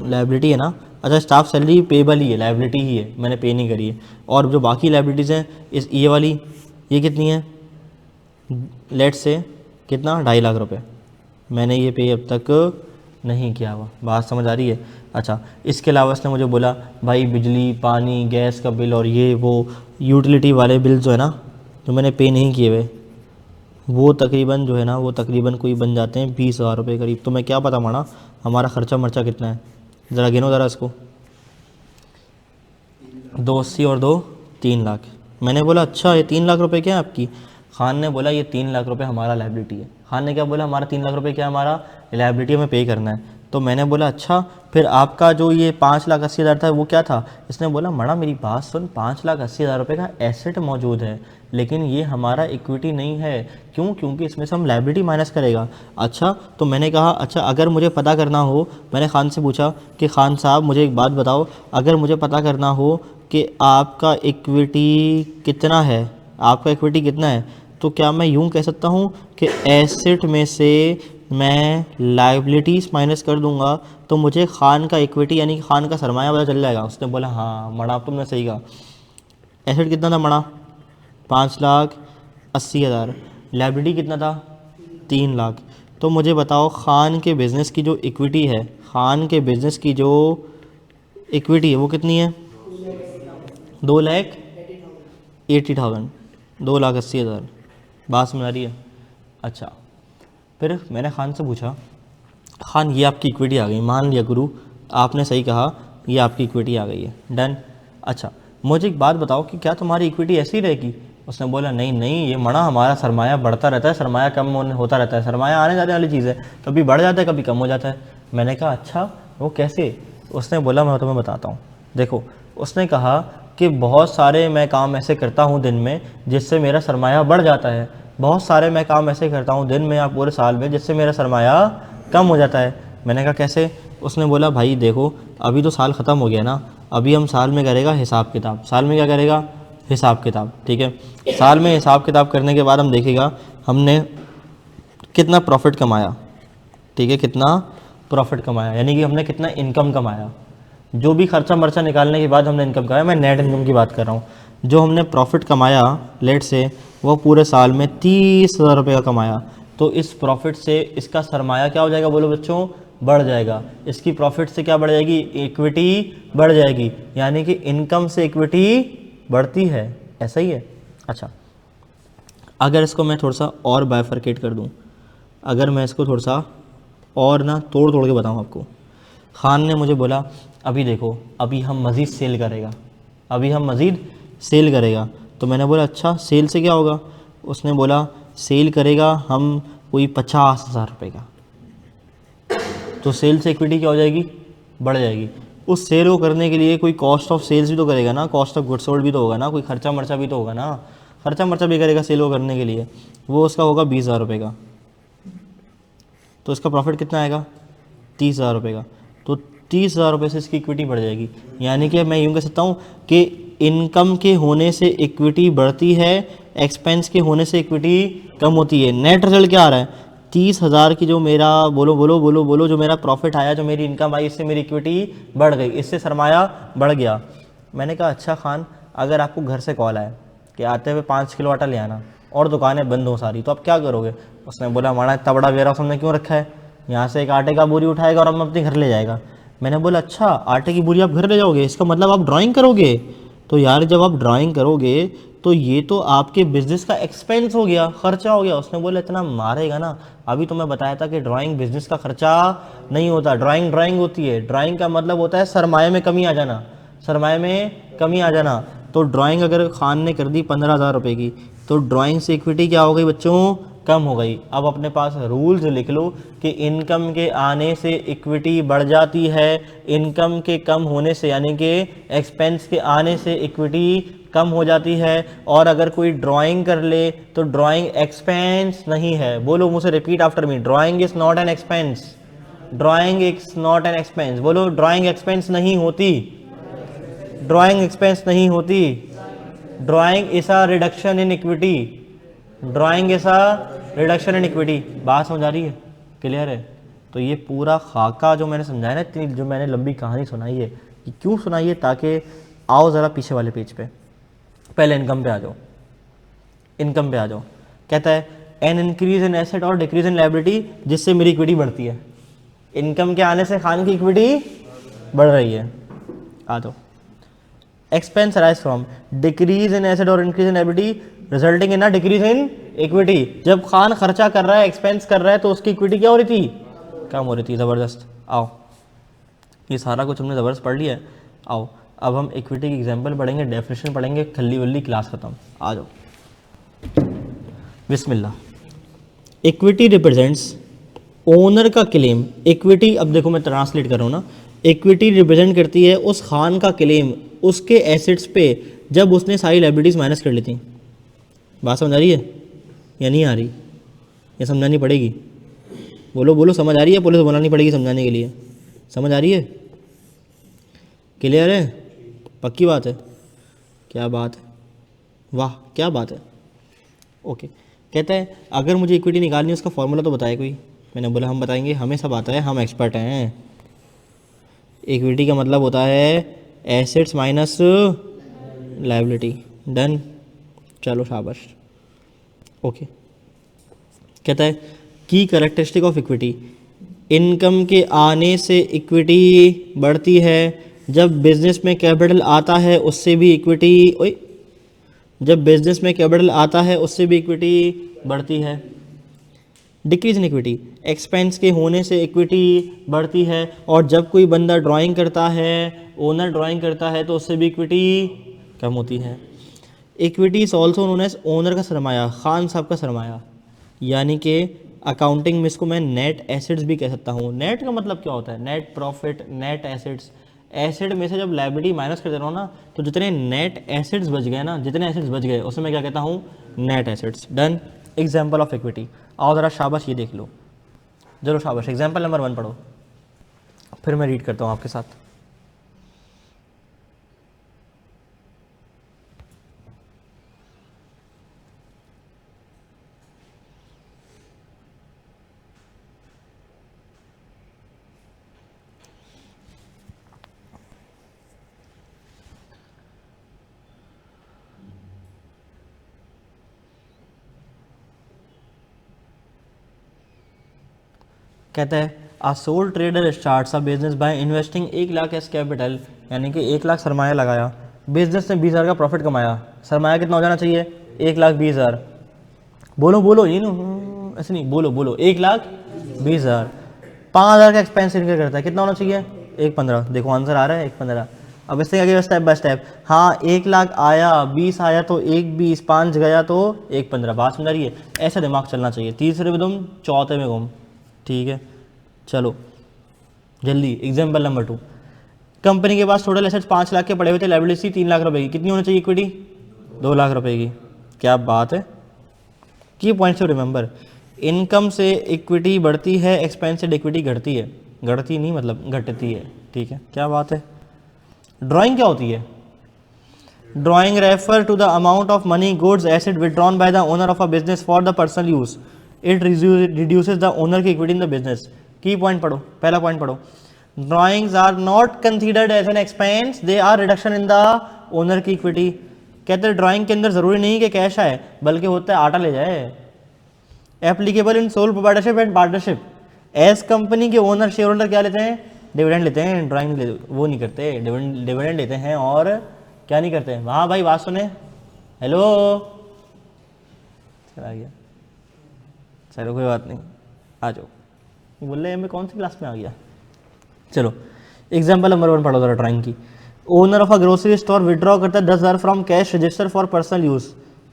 लायबिलिटी है ना, अच्छा स्टाफ सैलरी पेबल ही है, लायबिलिटी ही है, मैंने पे नहीं करी है। और जो बाकी लायबिलिटीज़ हैं, इस ये वाली ये कितनी है? लेट से कितना? 2.5 लाख रुपये, मैंने ये पे अब तक नहीं किया हुआ। बात समझ आ रही है? अच्छा, इसके अलावा उसने मुझे बोला भाई बिजली पानी गैस का बिल और ये वो यूटिलिटी वाले बिल जो है ना, जो मैंने पे नहीं किए हुए, वो तकरीबन जो है ना, वो तकरीबन कोई बन जाते हैं 20,000 रुपये करीब। तो मैं क्या पता माना हमारा खर्चा मर्चा कितना है, ज़रा गिनो ज़रा इसको। 280 और 2 3 लाख। मैंने बोला अच्छा ये 3 लाख रुपए क्या है आपकी? खान ने बोला ये 3 लाख रुपए हमारा लायबिलिटी है। खान ने क्या बोला? हमारा 3 लाख रुपए क्या है? हमारा लायबिलिटी हमें पे करना है। तो मैंने बोला अच्छा, फिर आपका जो ये 5,80,000 था वो क्या था? इसने बोला मणा मेरी बात सुन, 5,80,000 रुपये का एसेट मौजूद है, लेकिन ये हमारा इक्विटी नहीं है। क्यों? क्योंकि इसमें से हम लायबिलिटी माइनस करेगा। अच्छा, तो मैंने कहा अच्छा अगर मुझे पता करना हो, मैंने खान से पूछा कि खान साहब मुझे एक बात बताओ, अगर मुझे पता करना हो कि आपका इक्विटी कितना है, आपका इक्विटी कितना है, तो क्या मैं यूँ कह सकता हूँ कि एसेट में से मैं लाइबिलिटीज़ माइनस कर दूंगा तो मुझे खान का इक्विटी यानी कि खान का सरमाया पता चल जाएगा? उसने बोला हाँ मणा तुमने सही कहा। एसेट कितना था मणा? 5,80,000। लाइबिलिटी कितना था? 3 लाख। तो मुझे बताओ खान के बिज़नेस की जो इक्विटी है, खान के बिज़नेस की जो इक्विटी है वो कितनी है? 2,80,000। 2,80,000। बात समझ आ रही है? अच्छा, फिर मैंने खान से पूछा खान ये आपकी इक्विटी आ गई, मान लिया गुरु आपने सही कहा, ये आपकी इक्विटी आ गई है, डन। अच्छा मुझे एक बात बताओ कि क्या तुम्हारी इक्विटी ऐसी ही रहेगी? उसने बोला नहीं नहीं, ये मणा हमारा सरमाया बढ़ता रहता है, सरमाया कम होता रहता है, सरमाया आने जाने वाली चीज़ है, कभी बढ़ जाता है कभी कम हो जाता है। मैंने कहा अच्छा वो कैसे? उसने बोला मैं तुम्हें बताता हूँ। देखो उसने कहा कि बहुत सारे मैं काम ऐसे करता हूँ दिन में जिससे मेरा सरमाया बढ़ जाता है, बहुत सारे मैं काम ऐसे करता हूँ दिन में या पूरे साल में जिससे मेरा सरमाया कम हो जाता है। मैंने कहा कैसे? उसने बोला भाई देखो अभी तो साल ख़त्म हो गया ना, अभी हम साल में करेगा हिसाब किताब। साल में क्या करेगा? हिसाब किताब, ठीक है। साल में हिसाब किताब करने के बाद हम देखेगा हमने कितना प्रॉफिट कमाया, ठीक है, कितना प्रॉफिट कमाया यानी कि हमने कितना इनकम कमाया। जो भी खर्चा मर्चा निकालने के बाद हमने इनकम कमाया, मैं नेट इनकम की बात कर रहा हूँ। जो हमने प्रॉफिट कमाया लेट से वो पूरे साल में 30,000 रुपये का कमाया, तो इस प्रॉफिट से इसका सरमाया क्या हो जाएगा? बोलो बच्चों, बढ़ जाएगा। इसकी प्रॉफिट से क्या बढ़ जाएगी? इक्विटी बढ़ जाएगी, यानी कि इनकम से इक्विटी बढ़ती है, ऐसा ही है। अच्छा अगर इसको मैं थोड़ा सा और बाइफरकेट कर दूँ, अगर मैं इसको थोड़ा सा और ना तोड़ तोड़ के बताऊँ आपको। खान ने मुझे बोला अभी देखो अभी हम मज़ीद सेल करेगा, अभी हम मज़ीद सेल करेगा। तो मैंने बोला अच्छा सेल से क्या होगा? उसने बोला सेल करेगा हम कोई 50,000 रुपये का, तो सेल से इक्विटी क्या हो जाएगी? बढ़ जाएगी। उस सेल को करने के लिए कोई कॉस्ट ऑफ सेल्स भी तो करेगा ना, कॉस्ट ऑफ गुड्स सोल्ड भी तो होगा ना, कोई खर्चा मर्चा भी तो होगा ना, खर्चा मर्चा भी करेगा सेल को करने के लिए, वो उसका होगा 20,000 रुपये का। तो इसका प्रॉफिट कितना आएगा? 30,000 रुपये का। तो 30,000 रुपये से इसकी इक्विटी बढ़ जाएगी, यानी कि मैं यूँ कह सकता हूँ कि इनकम के होने से इक्विटी बढ़ती है, एक्सपेंस के होने से इक्विटी कम होती है। नेट रिजल्ट क्या आ रहा है? 30,000 की जो मेरा बोलो बोलो बोलो बोलो जो मेरा प्रॉफिट आया, जो मेरी इनकम आई, इससे मेरी इक्विटी बढ़ गई, इससे सरमाया बढ़ गया। मैंने कहा अच्छा खान अगर आपको घर से कॉल आया कि आते हुए 5 किलो आटा ले आना और दुकानें बंद हो सारी, तो आप क्या करोगे? उसने बोला माना इतना बड़ा वेयर हाउस हमने क्यों रखा है, यहाँ से एक आटे का बोरी उठाएगा और हम अपने घर ले जाएगा। मैंने बोला अच्छा आटे की बोरी आप घर ले जाओगे, इसका मतलब आप ड्राइंग करोगे? तो यार जब आप ड्राइंग करोगे तो ये तो आपके बिजनेस का एक्सपेंस हो गया, खर्चा हो गया। उसने बोला इतना मारेगा ना, अभी तो मैं बताया था कि ड्राइंग बिजनेस का खर्चा नहीं होता, ड्राइंग ड्राइंग होती है। ड्राइंग का मतलब होता है सरमाए में कमी आ जाना, सरमाए में कमी आ जाना। तो ड्राइंग अगर खान ने कर दी 15,000 रुपये की, तो ड्राइंग से इक्विटी क्या हो गई बच्चों? कम हो गई। अब अपने पास रूल्स लिख लो कि इनकम के आने से इक्विटी बढ़ जाती है, इनकम के कम होने से यानी कि एक्सपेंस के आने से इक्विटी कम हो जाती है। और अगर कोई ड्राइंग कर ले तो ड्राइंग एक्सपेंस नहीं है। बोलो मुझसे, repeat after me, drawing is not an expense, drawing is not an expense. बोलो ड्राइंग एक्सपेंस नहीं होती, ड्राइंग एक्सपेंस नहीं होती, drawing is a reduction in equity, drawing is a reduction in equity. बात समझ आ रही है? क्लियर है? तो ये पूरा खाका जो मैंने समझाया ना, इतनी जो मैंने लंबी कहानी सुनाई है, ये क्यों सुनाई है? ताकि आओ ज़रा पीछे वाले पेज पे, पहले इनकम पे आ जाओ, इनकम पे आ जाओ। कहता है एन इंक्रीज इन एसेट और डिक्रीज इन लायबिलिटी, जिससे मेरी इक्विटी बढ़ती है। इनकम के आने से खान की इक्विटी बढ़ रही है। आ जाओ। Expense arise from decrease in asset और increase in liability resulting in a decrease in equity. जब खान खर्चा कर रहा है, एक्सपेंस कर रहा है, तो उसकी इक्विटी क्या हो रही थी? कम हो रही थी। ज़बरदस्त। आओ, ये सारा कुछ हमने ज़बरदस्त पढ़ लिया है। आओ अब हम इक्विटी की एग्जाम्पल पढ़ेंगे, डेफिनेशन पढ़ेंगे, खल्ली वल्ली क्लास खत्म। आ जाओ, बिस्मिल्लाह। इक्विटी रिप्रेजेंट्स ओनर का क्लेम, इक्विटी, अब देखो मैं ट्रांसलेट कर रहा हूँ ना, इक्विटी रिप्रेजेंट करती है उस खान का क्लेम उसके एसेट्स पे जब उसने सारी लाइबिलिटीज़ माइनस कर ली थी। बात समझ आ रही है या नहीं आ रही? ये समझानी पड़ेगी, बोलो बोलो, समझ आ रही है? पुलिस बुलानी पड़ेगी समझाने के लिए, समझ आ रही है? क्लियर है? पक्की बात है? क्या बात है, वाह क्या बात है। ओके, कहता है अगर मुझे इक्विटी निकालनी है उसका फॉर्मूला तो बताए कोई। मैंने बोला हम बताएंगे, हमें सब आता है, हम एक्सपर्ट हैं। इक्विटी का मतलब होता है एसेट्स माइनस लायबिलिटी। डन, चलो शाबाश। ओके, कहता है की कैरेक्टरिस्टिक ऑफ इक्विटी, इनकम के आने से इक्विटी बढ़ती है, जब बिजनेस में कैपिटल आता है उससे भी इक्विटी, जब बिजनेस में कैपिटल आता है उससे भी इक्विटी बढ़ती है। डिक्रीज इन इक्विटी, एक्सपेंस के होने से इक्विटी बढ़ती है, और जब कोई बंदा ड्राइंग करता है, ओनर ड्राइंग करता है, तो उससे भी इक्विटी कम होती है। Equity is also known as owner का सरमाया, खान साहब का सरमाया, यानी कि अकाउंटिंग में इसको मैं नेट एसेट्स भी कह सकता हूँ। नेट का मतलब क्या होता है? Net profit, net assets. Asset में से जब लायबिलिटी माइनस कर दे रहा हूँ ना, तो जितने नेट एसेट्स बच गए ना, जितने एसेट्स बच गए उसे मैं क्या कहता हूँ? Net assets. Done, example of equity. आओ ज़रा शाबाश ये देख लो, चलो शाबाश। एग्जाम्पल नंबर 1 पढ़ो, फिर मैं रीड करता हूँ आपके साथ। कहता है a sole trader starts a business by investing 1 lakh as capital, यानी कि 1 लाख सरमाया लगाया, बिजनेस ने 20,000 का प्रॉफिट कमाया। सरमाया कितना हो जाना चाहिए? 1,20,000। बोलो बोलो, ये नहीं ऐसे नहीं, बोलो बोलो, 1,20,000। 5,000 का एक्सपेंस इनकर करता है, कितना होना चाहिए? 1,15। देखो आंसर आ रहा है 1,15। अब इससे क्या स्टेप बाय स्टेप, हाँ 1 लाख आया, 20 आया तो 1,20, 5 गया तो 1,15। बात समझ रही है? ऐसा दिमाग चलना चाहिए। तीसरे में तुम, चौथे में घूम, ठीक है। चलो जल्दी, एग्जाम्पल नंबर 2। कंपनी के पास टोटल एसेट्स 5 लाख के पड़े हुए थे, लायबिलिटी 3 लाख रुपए की, कितनी होनी चाहिए इक्विटी? 2 लाख रुपए की। क्या बात है। की पॉइंट्स टू रिमेंबर, इनकम से इक्विटी बढ़ती है, एक्सपेंस से इक्विटी घटती है। घटती नहीं मतलब घटती है, ठीक है। क्या बात है। ड्राइंग क्या होती है? Drawing refer to the amount of money, goods, asset withdrawn by the owner of a business for the personal use. It reduces the owner की equity in the business. Key point पढ़ो, पहला point पढ़ो। Drawings are not considered as an expense, they are reduction in the owner की equity. कहते हैं drawing के अंदर जरूरी नहीं कि कैश आए, बल्कि होता है आटा ले जाए। Applicable in sole proprietorship and partnership, as company के ओनर शेयर होल्डर क्या लेते हैं? डिविडेंड लेते हैं। ड्राइंग वो नहीं करते, डिविडेंड लेते हैं, और क्या नहीं करते? हाँ भाई बात सुने, हेलो, चला गया, चलो कोई बात नहीं, आ जाओ। बोल रहे मैं कौन सी क्लास में आ गया। चलो एग्जाम्पल नंबर 1 पढ़ो जरा ड्राइंग की। Owner of a grocery store withdraw करता है 10,000 from cash register for personal use.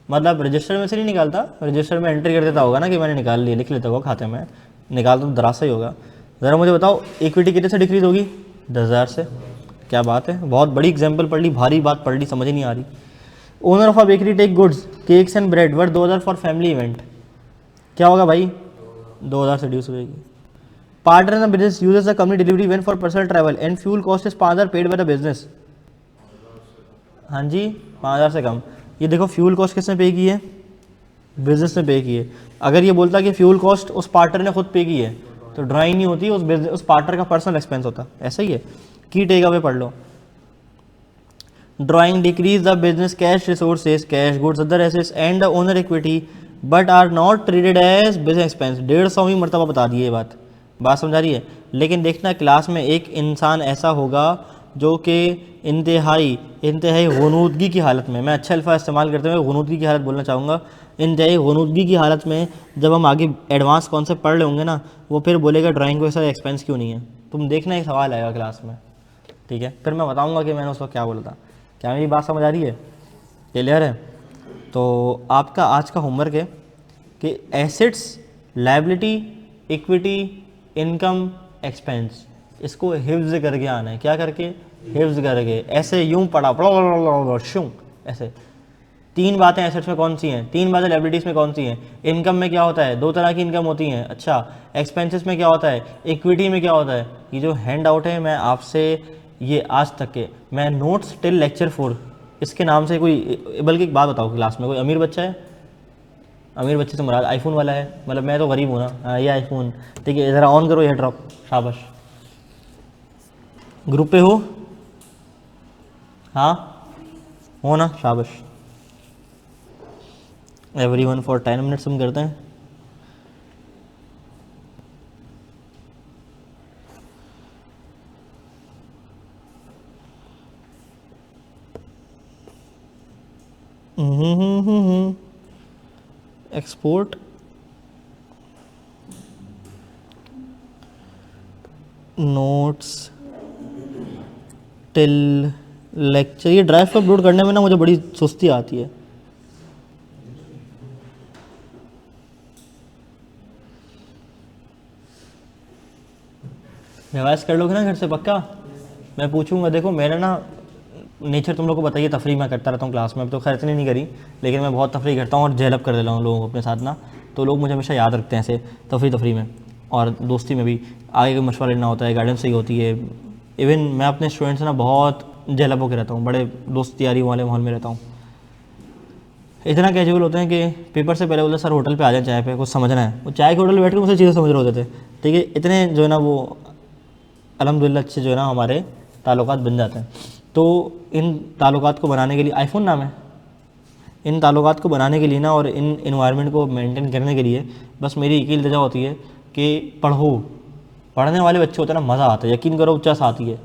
मतलब रजिस्टर में से नहीं निकालता, रजिस्टर में एंट्री कर देता होगा ना कि मैंने निकाल लिया, लिख लेता होगा खाते में, निकालता तो दराज ही होगा। ज़रा मुझे बताओ इक्विटी कितने से डिक्रीज होगी? 10,000 से। क्या बात है, बहुत बड़ी एग्जाम्पल पढ़ ली, भारी बात पढ़ ली, समझ ही नहीं आ रही। Owner of a bakery take goods, cakes and bread worth 2,000 for family event. क्या होगा भाई? 2,000 से रिड्यूस होगी। Partner in the business uses the company delivery van for personal travel and fuel cost is 5,000 paid by the business. हाँ जी, 5,000 से कम। ये देखो फ्यूल कॉस्ट किसने पे की है? बिजनेस ने पे की है। अगर ये बोलता कि फ्यूल कॉस्ट उस पार्टनर ने खुद पे की है, तो ड्राइंग नहीं होती, उस पार्टनर का पर्सनल एक्सपेंस होता। ऐसा ही है। की टेक अवे पढ़ लो। Drawing decrease the business cash resources, cash, goods, other assets and the owner equity but are not treated as business expense. 150वीं मरतबा बता दी ये बात समझ आ रही है। लेकिन देखना क्लास में एक इंसान ऐसा होगा जो कि इंतहाई गुनूदगी की हालत में, मैं अच्छा अल्फाज इस्तेमाल करते हुए गुनूदगी की हालत बोलना चाहूँगा, इंतहाई गुनूदगी की हालत में जब हम आगे एडवांस कॉन्सेप्ट पढ़ लेंगे ना, वो फिर बोलेगा ड्राइंग को ऐसा एक्सपेंस क्यों नहीं है। तुम देखना एक सवाल आएगा क्लास में, ठीक है, फिर मैं बताऊँगा कि मैंने उसको क्या बोला था। क्या मेरी बात समझ आ रही है? क्लियर है? तो आपका आज का होमवर्क है कि assets, liability, equity, income expense, इसको हिफ्ज करके आना है। क्या करके? हिफ्ज करके। ऐसे यूं पढ़ा शूं ऐसे। 3 बातें एसेट्स में कौन सी हैं? 3 बातें लायबिलिटीज़ में कौन सी हैं? इनकम में क्या होता है? 2 तरह की इनकम होती हैं। अच्छा, एक्सपेंसेस में क्या होता है? इक्विटी में क्या होता है? ये जो हैंड आउट है, मैं आपसे ये आज तक के मैं नोट्स टिल लेक्चर 4 इसके नाम से कोई, बल्कि एक बात बताओ, क्लास में कोई अमीर बच्चा है? अमीर बच्चे से मुराद आईफोन वाला है? मतलब मैं तो गरीब हूँ ना। हाँ, ये आईफोन, ठीक है। ज़रा ऑन करो ये ड्रॉप, शाबाश। ग्रुप पे हो? हाँ हो ना, शाबाश। एवरीवन फॉर 10 मिनट्स हम करते हैं। Export notes till lecture. ये ड्राइव को अपलोड करने में ना मुझे बड़ी सुस्ती आती है। रिवाइज कर लोगे ना घर से पक्का? मैं पूछूंगा। देखो मेरा ना नेचर तुम लोग को बताइए, तफरीह मैं करता रहता हूँ क्लास में। अब तो खैर इतनी नहीं करी, लेकिन मैं बहुत तफरीह करता हूँ और जेलअप कर देता हूँ लोगों को अपने साथ ना, तो लोग मुझे हमेशा याद रखते हैं ऐसे तफरीह में। और दोस्ती में भी आगे का मशवरा लेना होता है, गाइडेंस सही होती है। इवन मैं अपने स्टूडेंट्स से ना बहुत जेलअप होकर रहता हूँ, बड़े दोस्त यारी वाले माहौल में रहता हूँ। इतना कैजुअल होते हैं कि पेपर से पहले बोलते सर होटल पे आ जाए, चाय पे कुछ समझना है। वो चाय के होटल में बैठ कर मुझे चीज़ें समझ रहे होते थे, ठीक है। इतने जो है ना वो अल्हम्दुलिल्लाह अच्छे जो है ना हमारे ताल्लुकात बन जाते हैं। तो इन ताल्लुकात को बनाने के लिए, आईफोन नाम है, इन ताल्लुकात को बनाने के लिए ना और इन इन्वायरमेंट को मेंटेन करने के लिए बस मेरी एक ही इल्तिजा होती है कि पढ़ो। पढ़ने वाले बच्चे होते हैं ना, मज़ा आता है, यकीन करो उच्चास आती है।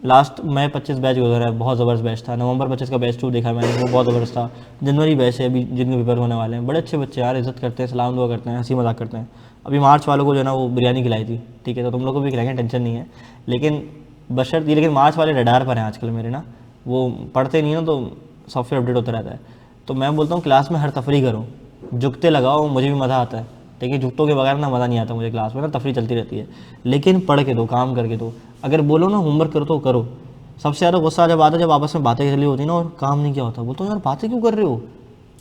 लास्ट मैं 25 बैच गुजरा है, बहुत ज़बरदस्त बैच था। नवंबर 25 का बैच 2 देखा मैंने, वो बहुत ज़बरदस्त था। जनवरी बैच है अभी, जिनके पेपर होने वाले हैं, बड़े अच्छे बच्चे यार, इज़्ज़त करते हैं, सलाम दुआ करते हैं, हंसी मजाक करते हैं। अभी मार्च वालों को जो है ना वो बिरयानी खिलाई थी, ठीक है, तो तुम लोग को भी खिलाएंगे, टेंशन नहीं है। लेकिन बशर्ते, लेकिन मार्च वाले रडार पर हैं आजकल मेरे ना, वो पढ़ते नहीं है ना, तो सॉफ्टवेयर अपडेट होता रहता है। तो मैं बोलता हूँ क्लास में हर तफरी करो, जुगते लगाओ, मुझे भी मज़ा आता है। लेकिन जुगतों के बगैर ना मज़ा नहीं आता मुझे क्लास में ना, तफरी चलती रहती है। लेकिन पढ़ के दो, काम करके दो। अगर बोलो ना होमवर्क करो तो करो। सबसे ज़्यादा गुस्सा जब आता है जब आपस में बातें चली होती ना और काम नहीं किया होता। बोलता हूँ यार बातें क्यों कर रहे हो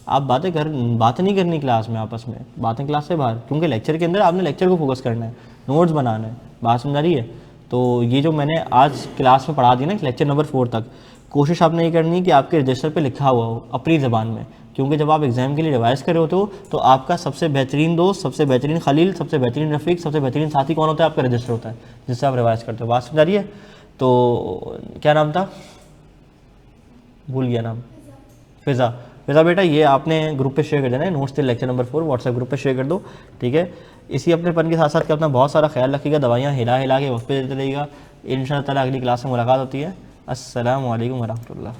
आप? बातें नहीं करनी क्लास में आपस में, बातें क्लास से बाहर, क्योंकि लेक्चर के अंदर आपने लेक्चर को फोकस करना है, नोट्स बनाना है। बात समझ आ रही है? तो ये जो मैंने आज क्लास में पढ़ा दी ना लेक्चर नंबर 4 तक, कोशिश आपने ये करनी है कि आपके रजिस्टर पे लिखा हुआ हो अपनी ज़बान में, क्योंकि जब आप एग्ज़ाम के लिए रिवाइज़ कर रहे होते हो तो आपका सबसे बेहतरीन दोस्त, सबसे बेहतरीन खलील, सबसे बेहतरीन रफ़ीक, सबसे बेहतरीन साथी कौन होता है? आपका रजिस्टर होता है, जिससे आप रिवाइज़ करते हो। बात समझ आ रही है? तो क्या नाम था, भूल गया नाम, फ़िज़ा बेटा, ये आपने ग्रुप पे शेयर कर देना है, notes till lecture number 4 WhatsApp group पे शेयर कर दो, ठीक है। इसी अपनेपन के साथ साथ कि अपना बहुत सारा ख्याल रखिएगा, दवाइयाँ हिला के वक्त पे देते रहिएगा। इंशाअल्लाह ताला अगली क्लास में मुलाकात होती है। अस्सलामु अलैकुम वरहमतुल्लाह।